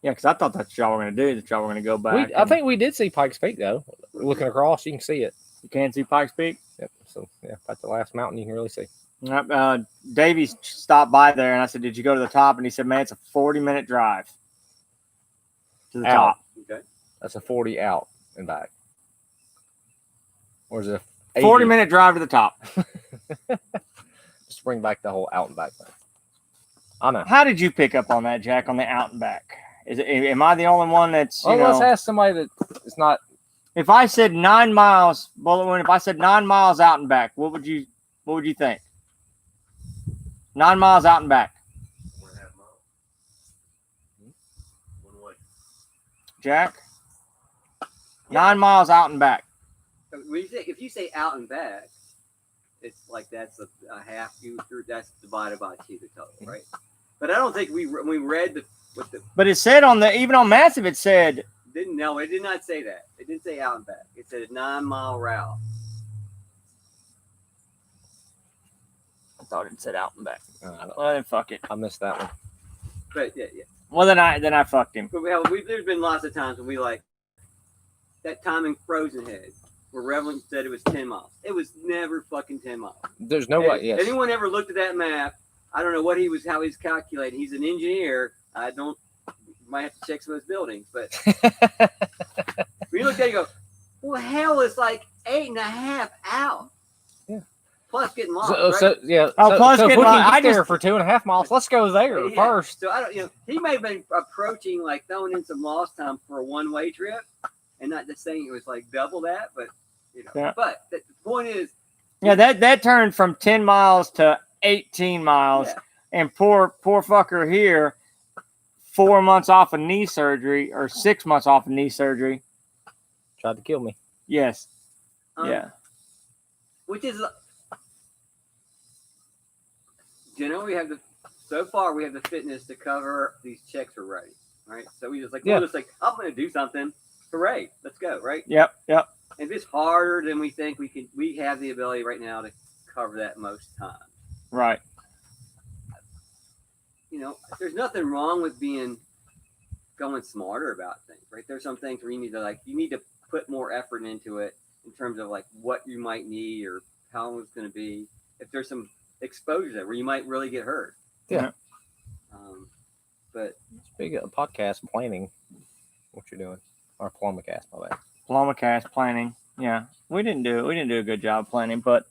Yeah, because I thought that's what y'all were going to do. That y'all were going to go back. I think we did see Pikes Peak though. Looking across, you can see it. you can't see Pikes Peak. Yep. So yeah, that's the last mountain you can really see. Davey stopped by there, and I said, "Did you go to the top?" And he said, "Man, it's a 40-minute drive to the Out. top." okay, That's a 40 out and back. Or is it a 40-minute drive to the top. Just bring back the whole out and back thing. I know. How did you pick up on that, Jack? On the out and back? Am I the only one that's Well, let's ask somebody that it's not. If I said 9 miles, Bullet, if I said 9 miles out and back, what would you think? 9 miles out and back. 1.5 miles. One way. Jack? 9 miles out and back. if you say out and back, it's like that's a half. That's divided by 2 the total, right? But I don't think we read the But it said even on Massive, it said it did not say that. It didn't say out and back. It said a 9-mile route. I thought it said out and back. I Well, then fuck it. missed that one. But yeah. Well, then I fucked him. But there's been lots of times when we like that time in Frozen Head where Reverend said it was 10 miles. It was never fucking 10 miles. There's no way. Yes. Anyone ever looked at that map? I don't know how he's calculating. He's an engineer. Might have to check some of those buildings, but when you look at it, you go, well, hell, it's like 8.5 out. Yeah. Plus getting lost. So yeah. Oh, plus if getting we can lost. get there for 2.5 miles. Let's go there first. So I don't, he may have been approaching, like throwing in some lost time for a one-way trip, and not just saying it was like double that, but Yeah. But the point is, that turned from 10 miles to 18 miles, and poor fucker here, 4 months off of knee surgery or 6 months off of knee surgery. Tried to kill me. Yes. Yeah. Which is, we have so far we have the fitness to cover these checks already, right? So we just I'm going to do something. Hooray! Let's go, right? Yep. And if it's harder than we think we have the ability right now to cover that most times. Right. There's nothing wrong with going smarter about things, right? There's some things where you need to put more effort into it in terms of like what you might need or how long it's going to be. If there's some exposure there where you might really get hurt. Yeah. But speaking of podcast planning, what you're doing, or Plumacast, my bad. Plumacast planning. Yeah, we didn't do a good job planning, but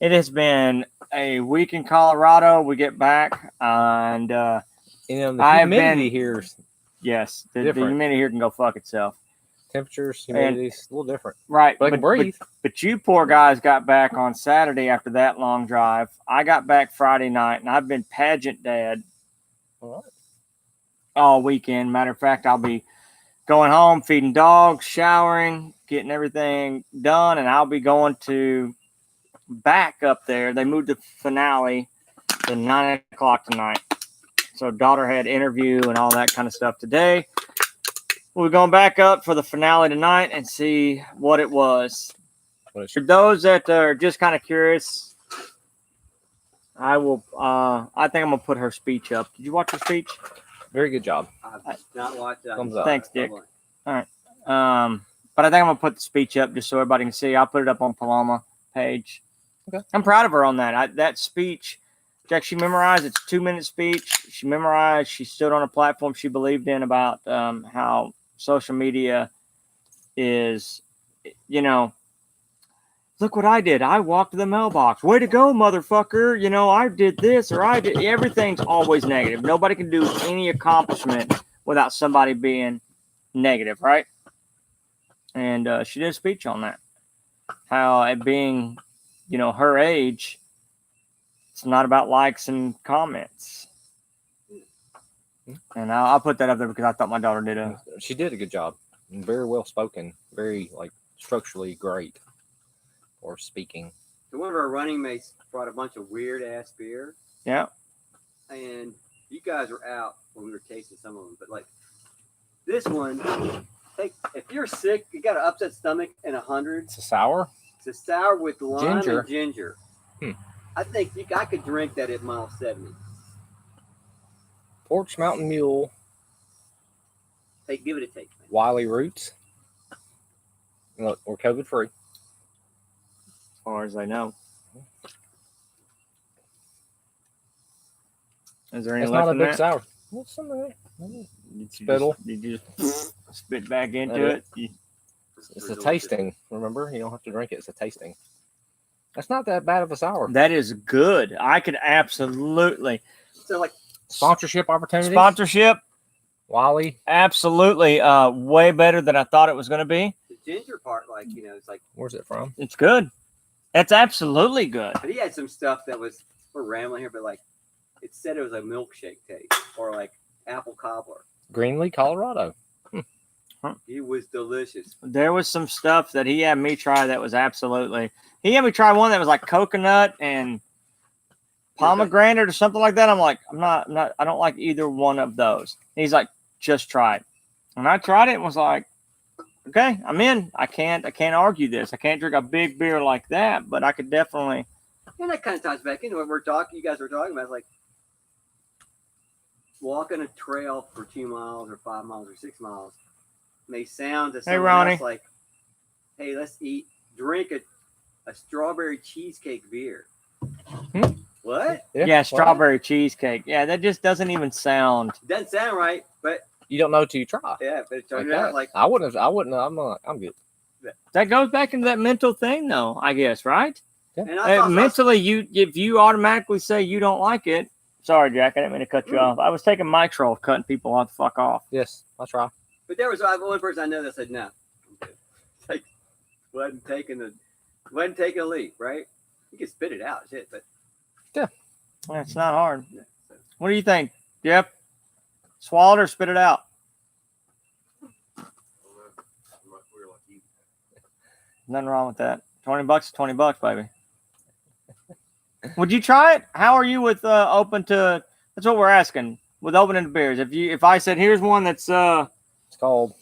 it has been a week in Colorado. We get back, and the humidity here is the humidity here can go fuck itself. Temperatures, humidity is a little different, right? But I can breathe. But you poor guys got back on Saturday after that long drive. I got back Friday night, and I've been pageant dad all weekend. Matter of fact, I'll be going home, feeding dogs, showering, getting everything done, and I'll be going back up there. They moved the finale to 9 o'clock tonight. So daughter had interview and all that kind of stuff today. We're going back up for the finale tonight and see what it was. For those that are just kind of curious, I think I'm going to put her speech up. Did you watch her speech? Very good job. I've not watched that. Thumbs up. Thanks, Dick. All right. But I think I'm going to put the speech up just so everybody can see. I'll put it up on Paloma page. Okay. I'm proud of her on that. That speech, Jack, she memorized. It's a 2-minute speech. She memorized. She stood on a platform she believed in about how social media is, look what I did. I walked to the mailbox. Way to go, motherfucker. I did this or I did. Everything's always negative. Nobody can do any accomplishment without somebody being negative, right? And she did a speech on that. How at being, her age, it's not about likes and comments. And I'll put that up there because I thought my daughter did She did a good job. Very well spoken. Very structurally great for speaking. So one of our running mates brought a bunch of weird ass beer. Yeah. And you guys were out when we were tasting some of them, but this one, if you're sick, you got an upset stomach and 100. It's a sour. It's a sour with lime Ginger. and ginger. I think I could drink that at mile 70. Porch Mountain Mule. Give it a taste, man. Wiley Roots. Look, we're COVID free. As far as I know. Is there any It's left not a in big that? sour. What's some of that? Spittle. Did you just spit back into it? It's a tasting. Remember, you don't have to drink it. It's a tasting. That's not that bad of a sour. That is good. I could absolutely. So sponsorship opportunities. Sponsorship. Wiley. Absolutely. Way better than I thought it was going to be. The ginger part, it's like. Where's it from? It's good. It's absolutely good. But he had some stuff that was, we're rambling here, but it said it was a milkshake taste or apple cobbler. Greenlee, Colorado. It was delicious. There was some stuff that he had me try that was absolutely. He had me try one that was like coconut and pomegranate or something like that. I'm like, I'm not. I don't like either one of those. And he's like, just try it. And I tried it and was like, okay, I'm in. I can't argue this. I can't drink a big beer like that, but I could definitely. And that kind of ties back into what you guys were talking about, walking a trail for 2 miles or 5 miles or 6 miles may sound to someone else like, hey, let's eat drink a strawberry cheesecake beer. Hmm. What? Yeah, strawberry cheesecake. Yeah, that just doesn't even sound. Doesn't sound right, but You don't know till you try. yeah, but it turned Okay. out like I wouldn't. I'm good. That goes back into that mental thing, though. I guess, right? and I thought Mentally, if you automatically say you don't like it. Sorry, Jack. I didn't mean to cut you off. I was taking Mike's role of cutting people off the fuck off. Yes, I'll try. but there was one person I know that said no. Like wasn't taking a leap, right? You can spit it out, shit, but Yeah, it's not hard. yeah, so. What do you think, Jeff? Swallow it or spit it out? Nothing wrong with that. $20 is $20, baby. Would you try it? How are you with open to? That's what we're asking with opening the beers. If I said here's one that's It's called.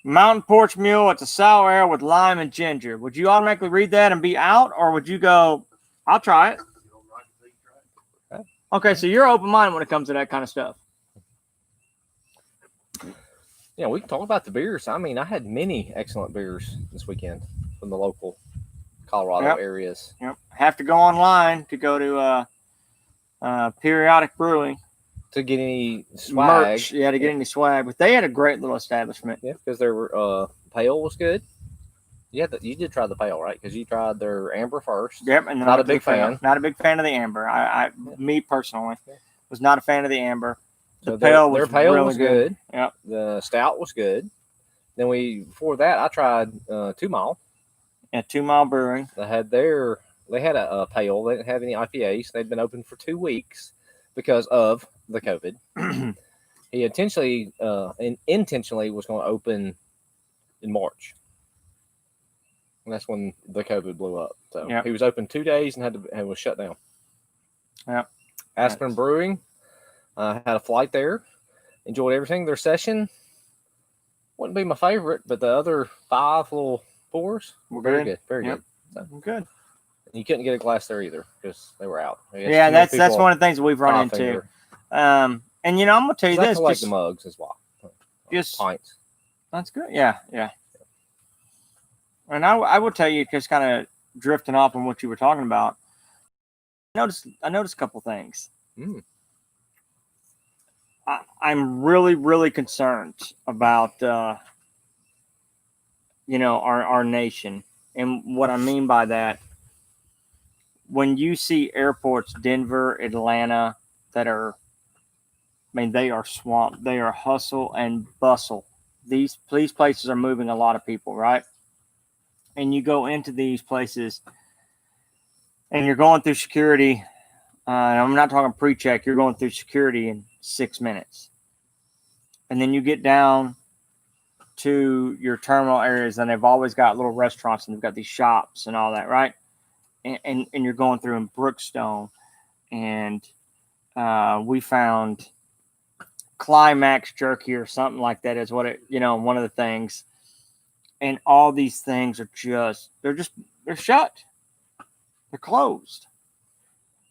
Mountain Porch Mule, it's a sour ale with lime and ginger. Would you automatically read that and be out, or would you go, I'll try it? Okay, so you're open minded when it comes to that kind of stuff. Yeah, we can talk about the beers. I mean, I had many excellent beers this weekend from the local Colorado areas. Yep. Have to go online to go to Periodic Brewing To get any swag. merch. Yeah, to get any swag. But they had a great little establishment. Yeah, because their pale was good. You did try the pale, right? Because you tried their amber first. Yep, and then Not I a big fan. Not a big fan of the amber. Me personally, was not a fan of the amber. The So pale their was pale really was good. Yep. The stout was good. Then before that I tried 2 Mile. At 2 Mile Brewing. They had a pale. They didn't have any IPAs. They'd been open for 2 weeks because of the COVID. He intentionally was going to open in March. And that's when the COVID blew up. So Yep. he was open 2 days and was shut down. Yep. Aspen Brewing had a flight there. Enjoyed everything. Their session wouldn't be my favorite, but the other 5 little pours were very good. Very Yep. good. So, Good. you couldn't get a glass there either because they were out. Yeah, that's one of the things we've run into. And I'm gonna tell you I this. collect Just, the mugs as well. just Pints. that's good. Yeah. And I will tell you, just kind of drifting off on what you were talking about. I noticed a couple things. Mm. I'm really, really concerned about our nation. And what I mean by that, when you see airports, Denver, Atlanta, they are swamped. They are hustle and bustle. These places are moving a lot of people, right? And you go into these places and you're going through security. And I'm not talking pre-check. You're going through security in 6 minutes. And then you get down to your terminal areas, and they've always got little restaurants, and they've got these shops and all that, right? And you're going through in Brookstone, and we found Climax Jerky or something like that is what it, one of the things. And all these things are they're shut. They're closed.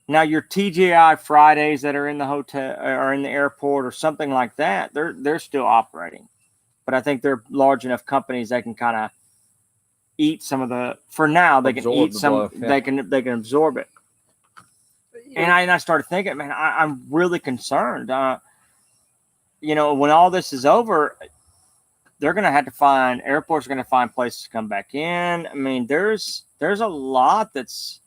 Now your TGI Fridays that are in the hotel or in the airport or something like that, they're still operating. But I think they're large enough companies that can kind of eat some of the. For now, they can eat some. Blow, yeah. They can absorb it. And I started thinking, man, I'm really concerned. When all this is over, they're going to have to find airports are going to find places to come back in. I mean, there's a lot that's.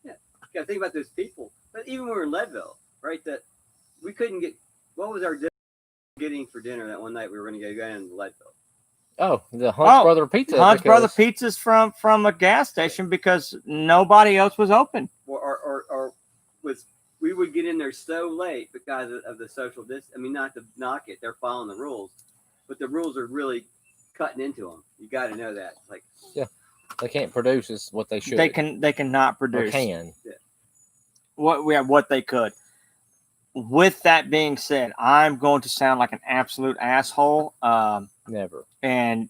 Yeah, you got to think about those people. But even when we were in Leadville, right? That we couldn't get. What was our dinner getting for dinner that one night we were going to go in Leadville? Oh, the Hunt's Brother Pizza. Hunt's Brother Pizza's from a gas station because nobody else was open. Or we would get in there so late because of the social distance. I mean, not to knock it, they're following the rules, but the rules are really cutting into them. You got to know that. Like, yeah, they can't produce is what they should. They cannot produce. Or can. Yeah. What they could. With that being said, I'm going to sound like an absolute asshole. Never. And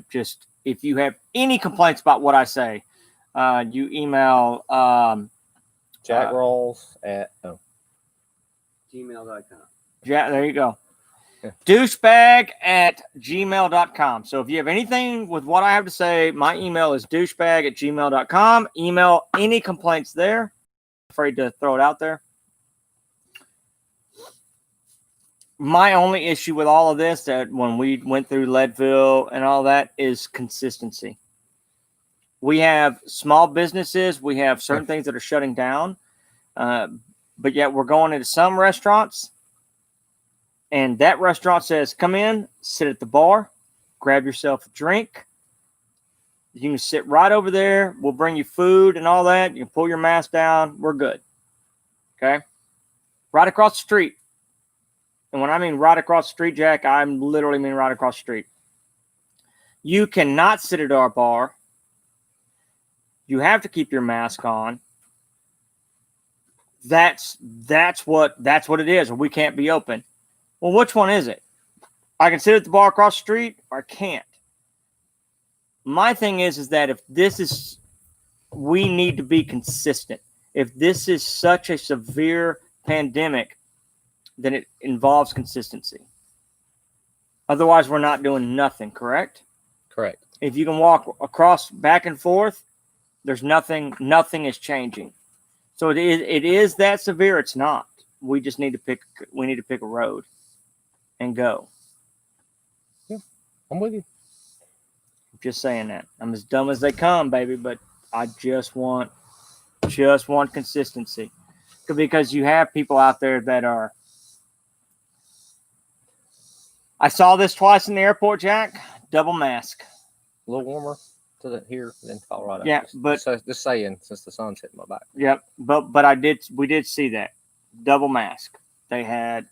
just if you have any complaints about what I say, you email Jack Rawls at gmail.com. Yeah, there you go. douchebag@gmail.com. So if you have anything with what I have to say, my email is douchebag@gmail.com. Email any complaints there. Afraid to throw it out there. My only issue with all of this, that when we went through Leadville and all that, is consistency. We have small businesses. We have certain things that are shutting down. But yet we're going into some restaurants, and that restaurant says, come in, sit at the bar, grab yourself a drink. You can sit right over there. We'll bring you food and all that. You can pull your mask down. We're good. Okay? Right across the street. And when I mean right across the street, Jack, I literally mean right across the street. You cannot sit at our bar. You have to keep your mask on. That's what it is, or we can't be open. Well, which one is it? I can sit at the bar across the street, or I can't. My thing is that if this is, we need to be consistent. If this is such a severe pandemic, then it involves consistency. Otherwise, we're not doing nothing, correct? Correct. If you can walk across back and forth, there's nothing is changing. So it is that severe. It's not. We just need to pick a road and go. Yeah, I'm with you. Just saying that. I'm as dumb as they come, baby, but I just want consistency. Because you have people out there that are. I saw this twice in the airport, Jack. Double mask. A little warmer here than Colorado. Yeah, but just saying, since the sun's hitting my back. Yep, but we did see that double mask. They had.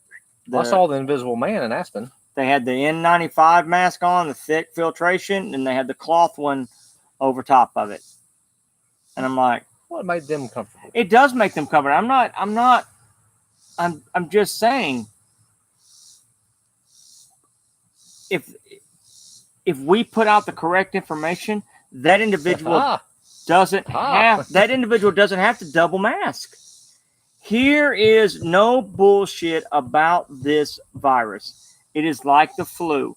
I saw the Invisible Man in Aspen. They had the N95 mask on, the thick filtration, and they had the cloth one over top of it. And I'm like, what made them comfortable? It does make them comfortable. I'm just saying, if we put out the correct information, that individual doesn't have to double mask. Here is no bullshit about this virus. It is like the flu,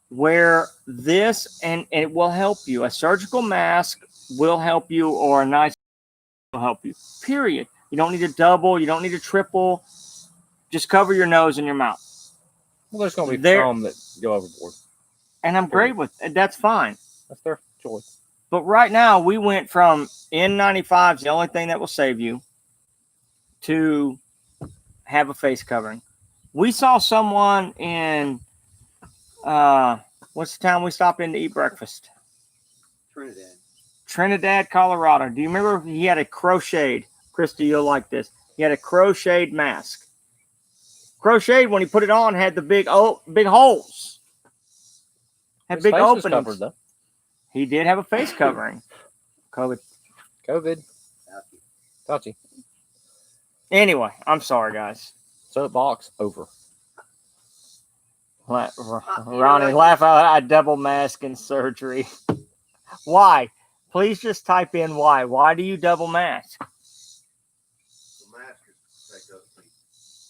where this, and it will help you. A surgical mask will help you, or a nice will help you. Period. You don't need to double. You don't need to triple. Just cover your nose and your mouth. Well, there's going to be some that go overboard. And I'm great with it. That's fine. That's their choice. But right now, we went from N95's the only thing that will save you to have a face covering. We saw someone in, what's the town we stopped in to eat breakfast? Trinidad, Colorado. Do you remember he had a crocheted? Christy, you'll like this. He had a crocheted mask. Crocheted, when he put it on, had the big holes. Had big openings. Covered, though. He did have a face covering. COVID. Fauci. Anyway, I'm sorry, guys. Soapbox over. Ronnie, laugh out. I double mask in surgery. Why? Please just type in why. Why do you double mask? The mask is to protect other people.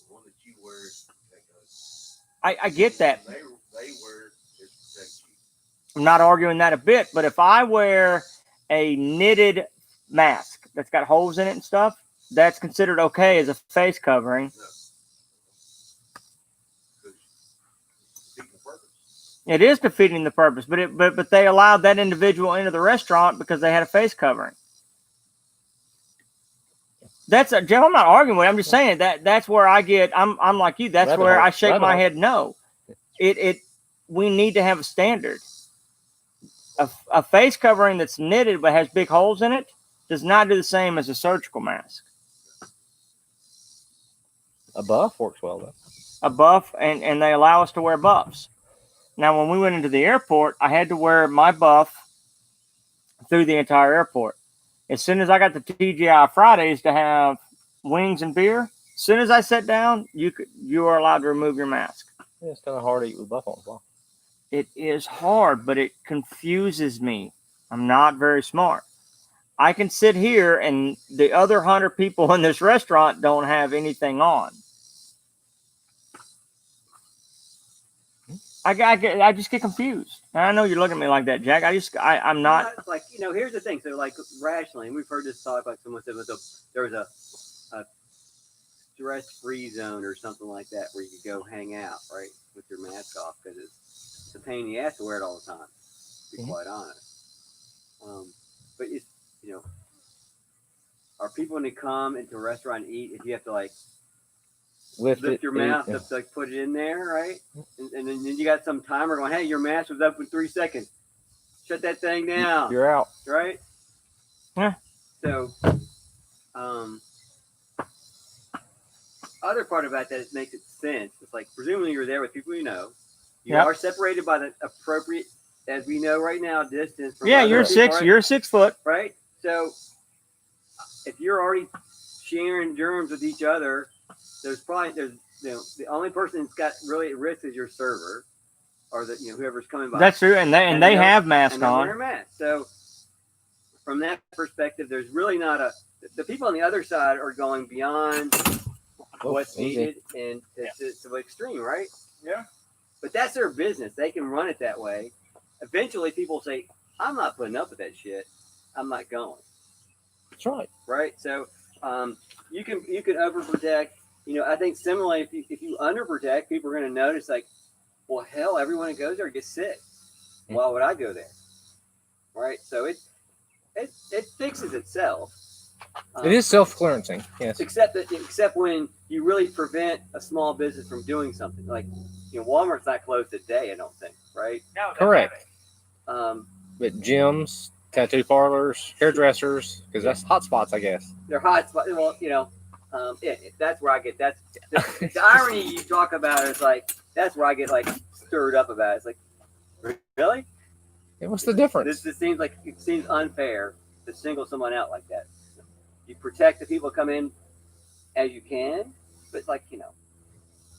The one that you wear is to protect others. I get that. They wear it is to protect you. I'm not arguing that a bit, but if I wear a knitted mask that's got holes in it and stuff, that's considered okay as a face covering. No. It is defeating the purpose, but they allowed that individual into the restaurant because they had a face covering. Jeff, I'm not arguing with you. I'm just saying that's where I get. I'm like you. That's where I shake my head. No, we need to have a standard. A face covering that's knitted but has big holes in it does not do the same as a surgical mask. A buff works well though. A buff, and they allow us to wear buffs. Now, when we went into the airport, I had to wear my buff through the entire airport. As soon as I got the TGI Fridays to have wings and beer, as soon as I sat down, you are allowed to remove your mask. Yeah, it's kind of hard to eat with buff on as well. It is hard, but it confuses me. I'm not very smart. I can sit here and the other 100 people in this restaurant don't have anything on. I just get confused. And I know you're looking at me like that, Jack. I'm not. Like, here's the thing. So, like, rationally, and we've heard this talk, like someone said, there was a stress-free zone or something like that where you could go hang out, right, with your mask off, because it's a pain in the ass to wear it all the time, to be quite honest. But it's, are people when they come into a restaurant and eat, if you have to like lift your mask up to like put it in there, right? And then you got some timer going, hey, your mask was up in 3 seconds. Shut that thing down. You're out. Right? Yeah. So, other part about that makes it sense. It's like, presumably you're there with people you know. You are separated by the appropriate, as we know right now, distance. From you're people, 6. right? You're 6 foot. Right? So, if you're already sharing germs with each other, there's the only person that's got really at risk is your server, or whoever's coming by. That's true, and they have masks on. Wear masks. So from that perspective, there's really not the people on the other side are going beyond what's needed and to the extreme, right? Yeah. But that's their business. They can run it that way. Eventually, people say, "I'm not putting up with that shit. I'm not going." That's right. Right. So you can overprotect. I think similarly, if you underprotect, people are going to notice, like, well, hell, everyone that goes there gets sick. Why would I go there? Right. So it fixes itself. It is self-clearancing. Yes. Except when you really prevent a small business from doing something, like Walmart's not closed today, I don't think. Right. No. Correct. But gyms, tattoo parlors, hairdressers, because that's hot spots, I guess. They're hot spots. Well, that's where I get the irony you talk about is like that's where I get like stirred up about it. It's like, really? Yeah, what's the difference? This seems like it seems unfair to single someone out like that. You protect the people come in as you can, but like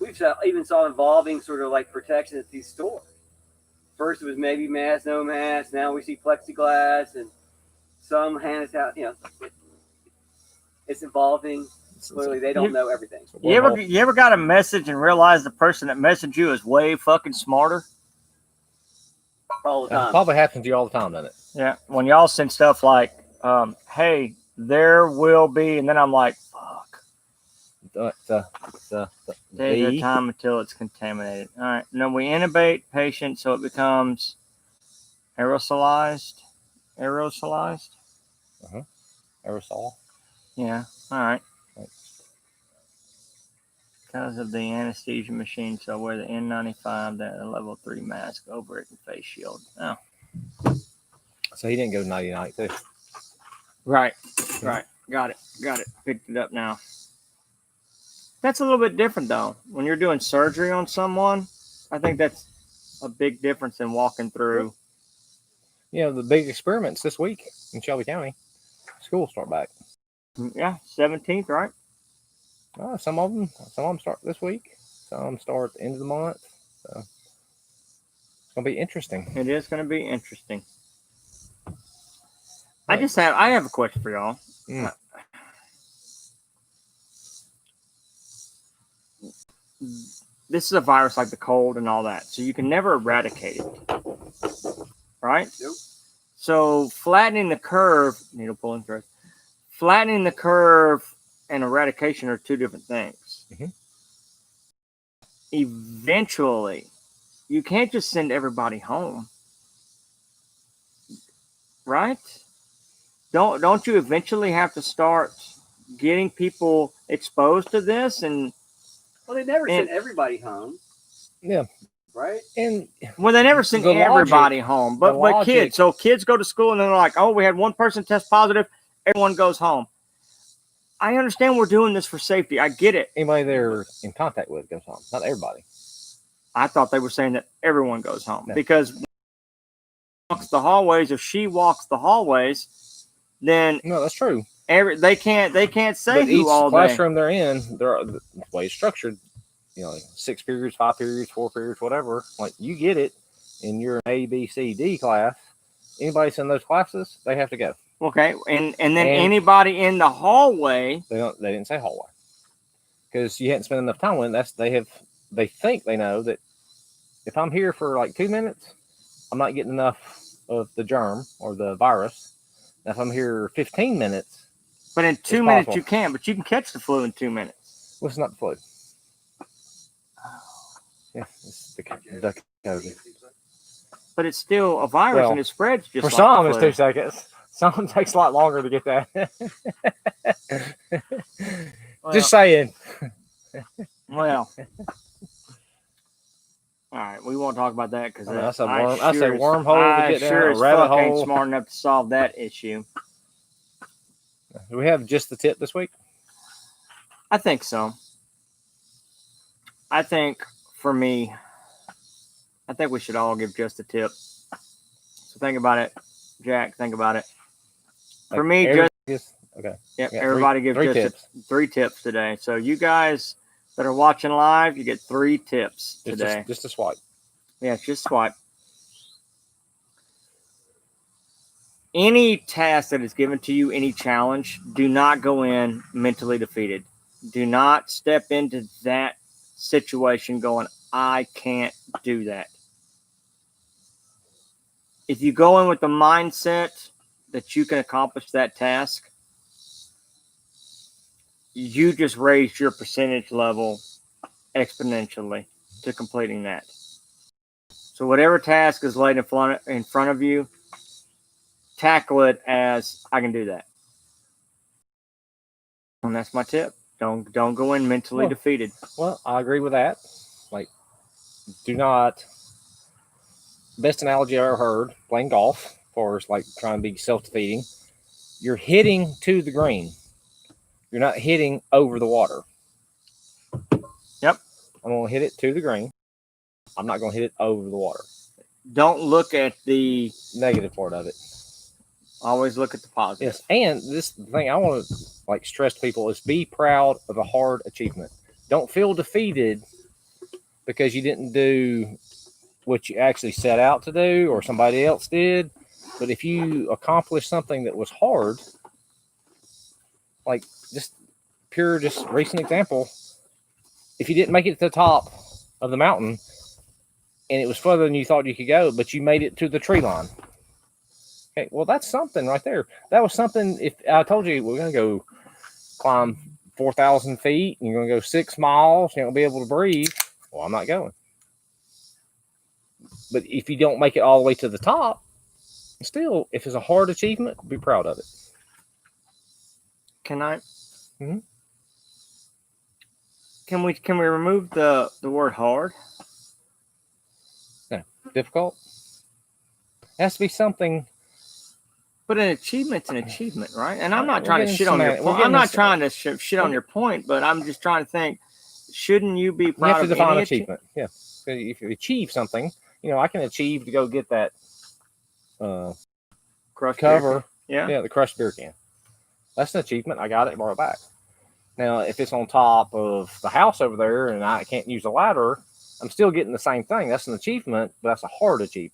we've even saw involving sort of like protection at these stores. First it was maybe mask, no mask. Now we see plexiglass and some hand out. It's evolving. Clearly, they don't know everything. You ever got a message and realize the person that messaged you is way fucking smarter? All the time. That probably happens to you all the time, doesn't it? Yeah. When y'all send stuff like, hey, there will be, and then I'm like, fuck. Days of time until it's contaminated. All right. And then we intubate patient so it becomes aerosolized. Aerosol. Yeah. All right. Because of the anesthesia machine, so I wear the N95, the level 3 mask over it and face shield. Oh. So he didn't go night too. Right. Got it. Picked it up now. That's a little bit different though. When you're doing surgery on someone, I think that's a big difference in walking through. The big experiments this week in Shelby County. Schools start back. Yeah, 17th, right? Some of them start this week. Some start at the end of the month. So it's gonna be interesting. It is gonna be interesting. Right. I have a question for y'all. This is a virus like the cold and all that, so you can never eradicate it, right? Nope. So flattening the curve, needle pulling through. Flattening the curve and eradication are two different things. Mm-hmm. Eventually, you can't just send everybody home, right? Don't you eventually have to start getting people exposed to this? And well, they never send everybody home. Yeah. Right. And they never send everybody home, but kids. So kids go to school and they're like, oh, we had one person test positive. Everyone goes home. I understand we're doing this for safety. I get it. Anybody they're in contact with goes home. Not everybody. I thought they were saying that everyone goes home because walks the hallways. If she walks the hallways, then no, that's true. They can't say but who each all classroom they're in, the way it's structured. 6 periods, 5 periods, 4 periods, whatever. Like you get it in your A, B, C, D class. Anybody in those classes, they have to go. Okay, and then anybody in the hallway. They didn't say hallway because you hadn't spent enough time with them. They think they know that if I'm here for like 2 minutes, I'm not getting enough of the germ or the virus. Now, if I'm here 15 minutes, But in 2 It's minutes possible. you can, but you can catch the flu in 2 minutes. well, it's not the flu. Yeah, it's the COVID. But it's still a virus, Well, and it spreads just For like some, the it's flu. 2 seconds. Some takes a lot longer to get that. Well, Just saying. well. All right, we won't talk about that because That's a I worm. That's a sure as- wormhole to I get down. sure A as rabbit fuck ain't hole. smart enough to solve that issue. Do we have just the tip this week? I think so. I think for me, I think we should all give just a tip. So think about it, Jack. Think about it. For me, just okay. yep. Yeah, Everybody give three just tips. 3 tips today. So you guys that are watching live, you get 3 tips today. Just a swipe. Yeah, just swipe. Any task that is given to you, any challenge, do not go in mentally defeated. Do not step into that situation going, I can't do that. If you go in with the mindset that you can accomplish that task, you just raise your percentage level exponentially to completing that. So whatever task is laid in front of you, tackle it as I can do that. And that's my tip. Don't go in mentally Well, defeated. Well, I agree with that. Like, do not. Best analogy I ever heard playing golf, for like trying to be self-defeating. You're hitting to the green. You're not hitting over the water. Yep. I'm gonna hit it to the green. I'm not gonna hit it over the water. Don't look at the Negative part of it. always look at the positive. Yes, and this thing I want to like stress to people is be proud of a hard achievement. Don't feel defeated because you didn't do what you actually set out to do or somebody else did. But if you accomplish something that was hard, like just recent example, if you didn't make it to the top of the mountain and it was further than you thought you could go, but you made it to the tree line. Okay, well, that's something right there. That was something. If I told you we're going to go climb 4,000 feet and you're going to go 6 miles, you're not going to be able to breathe. Well, I'm not going. But if you don't make it all the way to the top, still, if it's a hard achievement, be proud of it. Can I? Mhm. Can we remove the word hard? Difficult. It has to be something. But an achievement's an achievement, right? And I'm not We're trying to getting shit on your semantic- point. we're I'm getting not trying to shit on your point, but I'm just trying to think, shouldn't you be You proud have to of define any achievement. Yeah. So if you achieve something, I can achieve to go get that crushed beer? cover. Yeah. The crushed beer can. That's an achievement. I got it, brought it back. Now, if it's on top of the house over there and I can't use a ladder, I'm still getting the same thing. That's an achievement, but that's a hard achievement.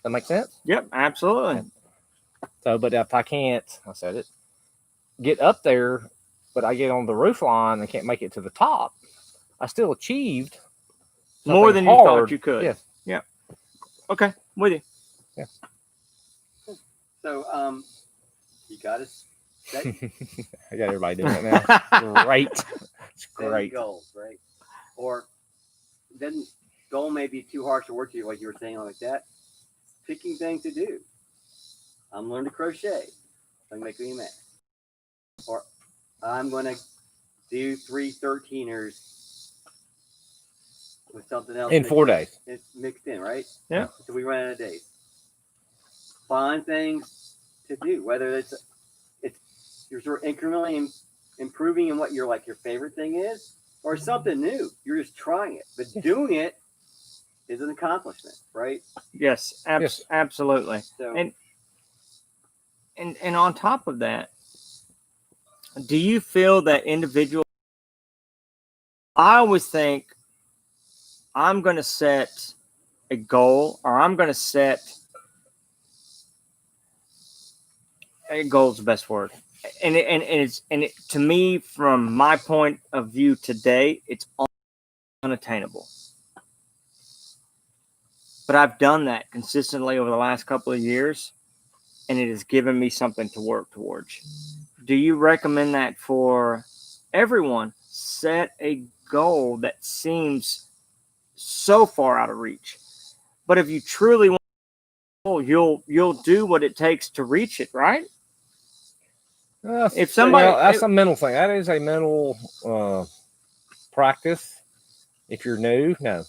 That make sense? Yep, absolutely. So, but if I can't, I said it, get up there, but I get on the roof line and can't make it to the top, I still achieved More something than you thought hard. you could. Yes. Yeah. Okay, with you. So, you got to set I got everybody doing it now. Great. It's great. goals, right? Or then goal may be too harsh a word to you, like you were saying like that. Picking things to do. I'm learning to crochet. I'm make me mad. Or I'm going to do 3 13ers with something else In 4 days. It's mixed in, right? Yeah. So we run out of days. Find things to do, whether it's you're sort of incrementally improving in what your favorite thing is, or something new. You're just trying it, but doing it is an accomplishment, right? Yes, absolutely. So, And on top of that, do you feel that individual? I always think I'm going to set a goal, or I'm going to set a goal is the best word, and to me, from my point of view today, it's unattainable. but I've done that consistently over the last couple of years, and it has given me something to work towards. Do you recommend that for everyone? Set a goal that seems so far out of reach, but if you truly want to, you'll do what it takes to reach it, right? If somebody, that's a mental thing. That is a mental practice. If you're new, no.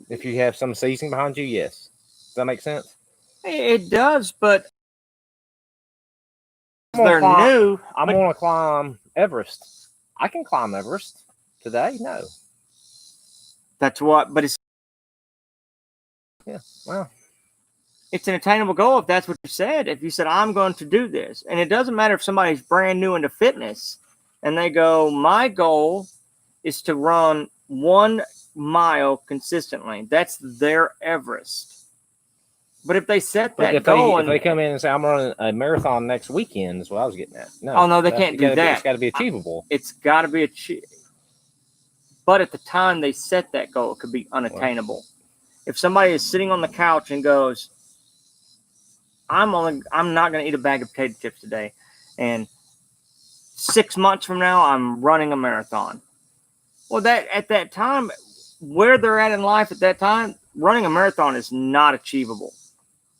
If you have some seasoning behind you, yes. Does that make sense? it does, but I'm gonna they're climb- new. I'm but- going to climb Everest. I can climb Everest today. No. That's what, but Well, it's an attainable goal if that's what you said. If you said, I'm going to do this, and it doesn't matter if somebody's brand new into fitness and they go, my goal is to run 1 mile consistently. That's their Everest. But if they set that if goal, they come in and say, I'm running a marathon next weekend, is what I was getting at. No. Oh, no, they can't do that. It's got to be achievable. it's got to be achieved. But at the time they set that goal, it could be unattainable. If somebody is sitting on the couch and goes, I'm not going to eat a bag of potato chips today, and 6 months from now I'm running a marathon. Well, that at that time, where they're at in life at that time, running a marathon is not achievable.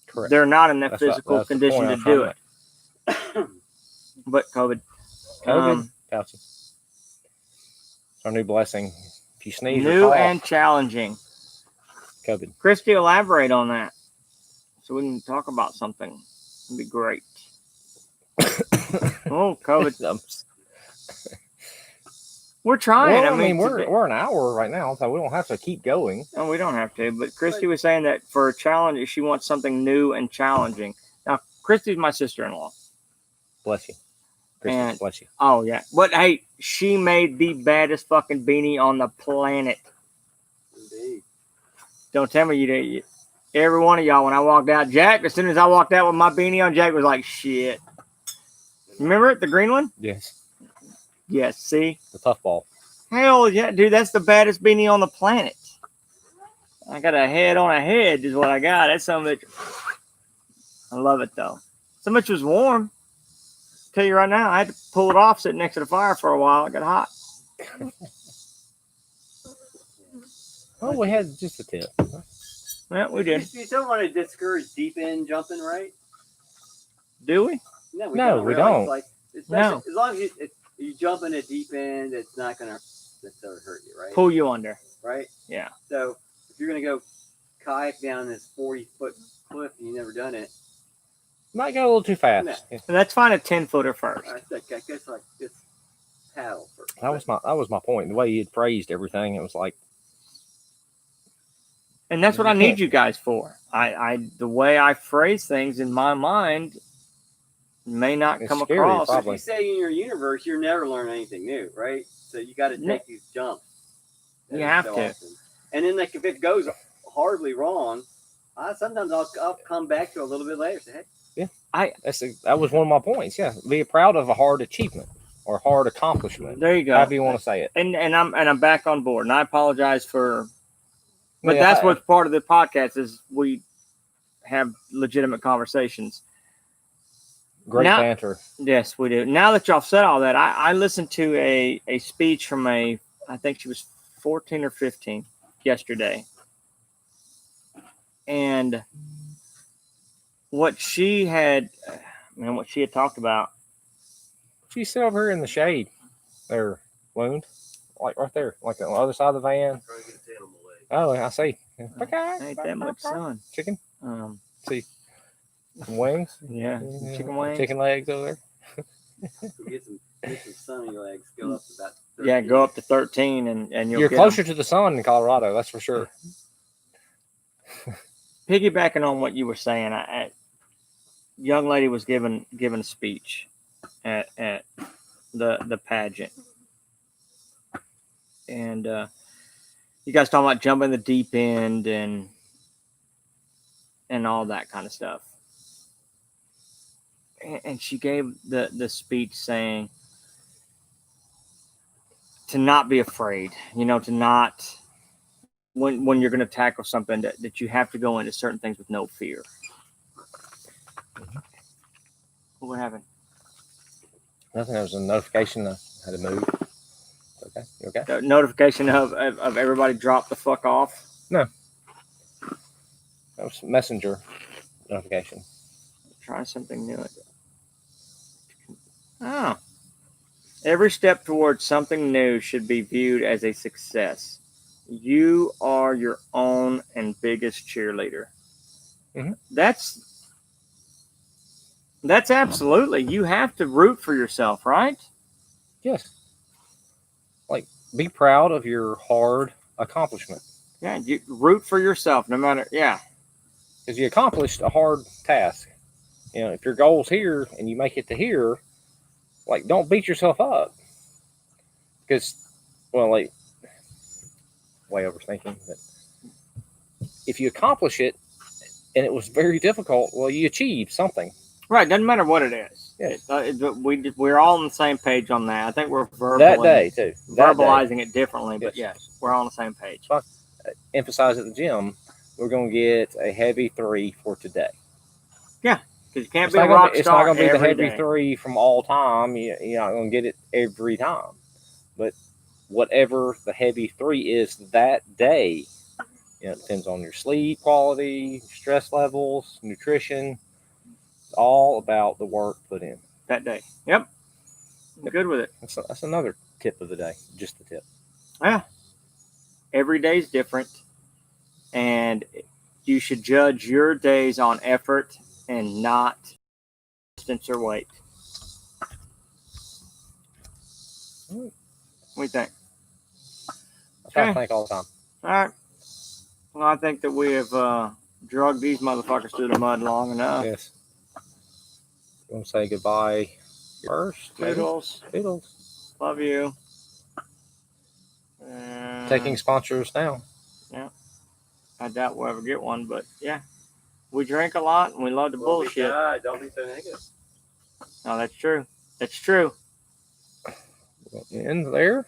Correct. They're not in that That's physical that's the condition point to I'm trying do to it. But COVID. COVID. Gotcha. It's our new blessing. If you sneeze or New cough, and challenging. COVID. Christy, elaborate on that so we can talk about something. It'd be great. Oh, COVID. We're trying. Well, I mean, we're an hour right now, so we don't have to keep going. no, we don't have to. But Christy was saying that for a challenge, she wants something new and challenging. Now, Christy's my sister-in-law. Bless you. Christy, And- bless you. Oh yeah, but hey, she made the baddest fucking beanie on the planet. Indeed. Don't tell me you did. Every one of y'all, when I walked out, Jack. As soon as I walked out with my beanie on, Jack was like, "Shit." Remember it, the green one? Yes. Yes. See, The tough ball. hell yeah, dude, that's the baddest beanie on the planet. I got a head on a head, is what I got. That's something. I love it though. So much was warm. Tell you right now, I had to pull it off sitting next to the fire for a while. It got hot. Oh, we had just a tip. Yeah, we did. You don't want to discourage deep end jumping, right? Do we? No, No, we really. don't. It's like, No. As long as you jump in a deep end, it's not going to necessarily hurt you, right? Pull you under. Right? Yeah. So if you're going to go kayak down this 40-foot cliff and you've never done it, Might go a little too fast. No. Yeah, And let's find a 10-footer first. I guess like just paddle first. that was my point. The way he had phrased everything, it was like, And that's what I need you guys for. The way I phrase things in my mind may not It's come scary, across. So if probably. you say in your universe, you're never learning anything new, right? So you got to take these jumps. You have to. often. And then, like, if it goes horribly wrong, sometimes I'll come back to it a little bit later. Say, hey, that was one of my points. Yeah, be proud of a hard achievement or hard accomplishment. There you go. However you want to say it. And I'm back on board. And I apologize for, but Yeah, that's what's part of the podcast is we have legitimate conversations. Great Now- banter. Yes, we do. Now that y'all said all that, I listened to a speech from I think she was 14 or 15 yesterday. And what she had talked about, She sit over here in the shade there, wound. Like right there, like on the other side of the van. Trying to get a tail on my leg. Oh, I see. ain't that much sun. Chicken, Um, some wings, yeah, chicken wings. chicken legs over there. get some sun on your legs. Go up to about 30. Yeah, go up to 13 and you'll You're get 'em. closer to the sun in Colorado, that's for sure. Piggybacking on what you were saying, young lady was given a speech at the pageant, and you guys talking about jumping the deep end and all that kind of stuff. And she gave the speech saying to not be afraid, to not when you're going to tackle something that you have to go into certain things with no fear. What happened? Nothing. There was a notification I had to move. Okay. You okay? The notification of everybody dropped the fuck off. That was messenger notification. Try something new. Oh. Every step towards something new should be viewed as a success. You are your own and biggest cheerleader. Mhm. That's absolutely. You have to root for yourself, right? Yes. Like, be proud of your hard accomplishment. Yeah, you root for yourself no matter. Yeah. Because you accomplished a hard task. You know, if your goal's here and you make it to here, like, don't beat yourself up. Because, well, like, way overthinking, but if you accomplish it and it was very difficult, well, you achieved something. Right. Doesn't matter what it is. Yes. We're all on the same page on that. I think we're That day, too. That day. verbalizing it differently, but Yes. yes, we're all on the same page. Emphasize at the gym, we're going to get a heavy 3 for today. Because you can't It's be a not rock gonna, it's star not going to be the every heavy day. 3 from all time. You're not going to get it every time. But whatever the heavy 3 is that day, it depends on your sleep quality, stress levels, nutrition. It's all about the work put in. That day. Yep. I'm good with it. That's another tip of the day. Just the tip. Yeah. Every day is different. And you should judge your days on effort and not distance or weight. What do you think? That's what I Okay. think all the time. All right. Well, I think that we have drugged these motherfuckers through the mud long enough. Yes. You want to say goodbye first? maybe? Toodles. Toodles. Love you. Taking sponsors now. I doubt we'll ever get one, but yeah. We drink a lot and we love the bullshit. Don't be so negative. No, that's true. That's true. In there.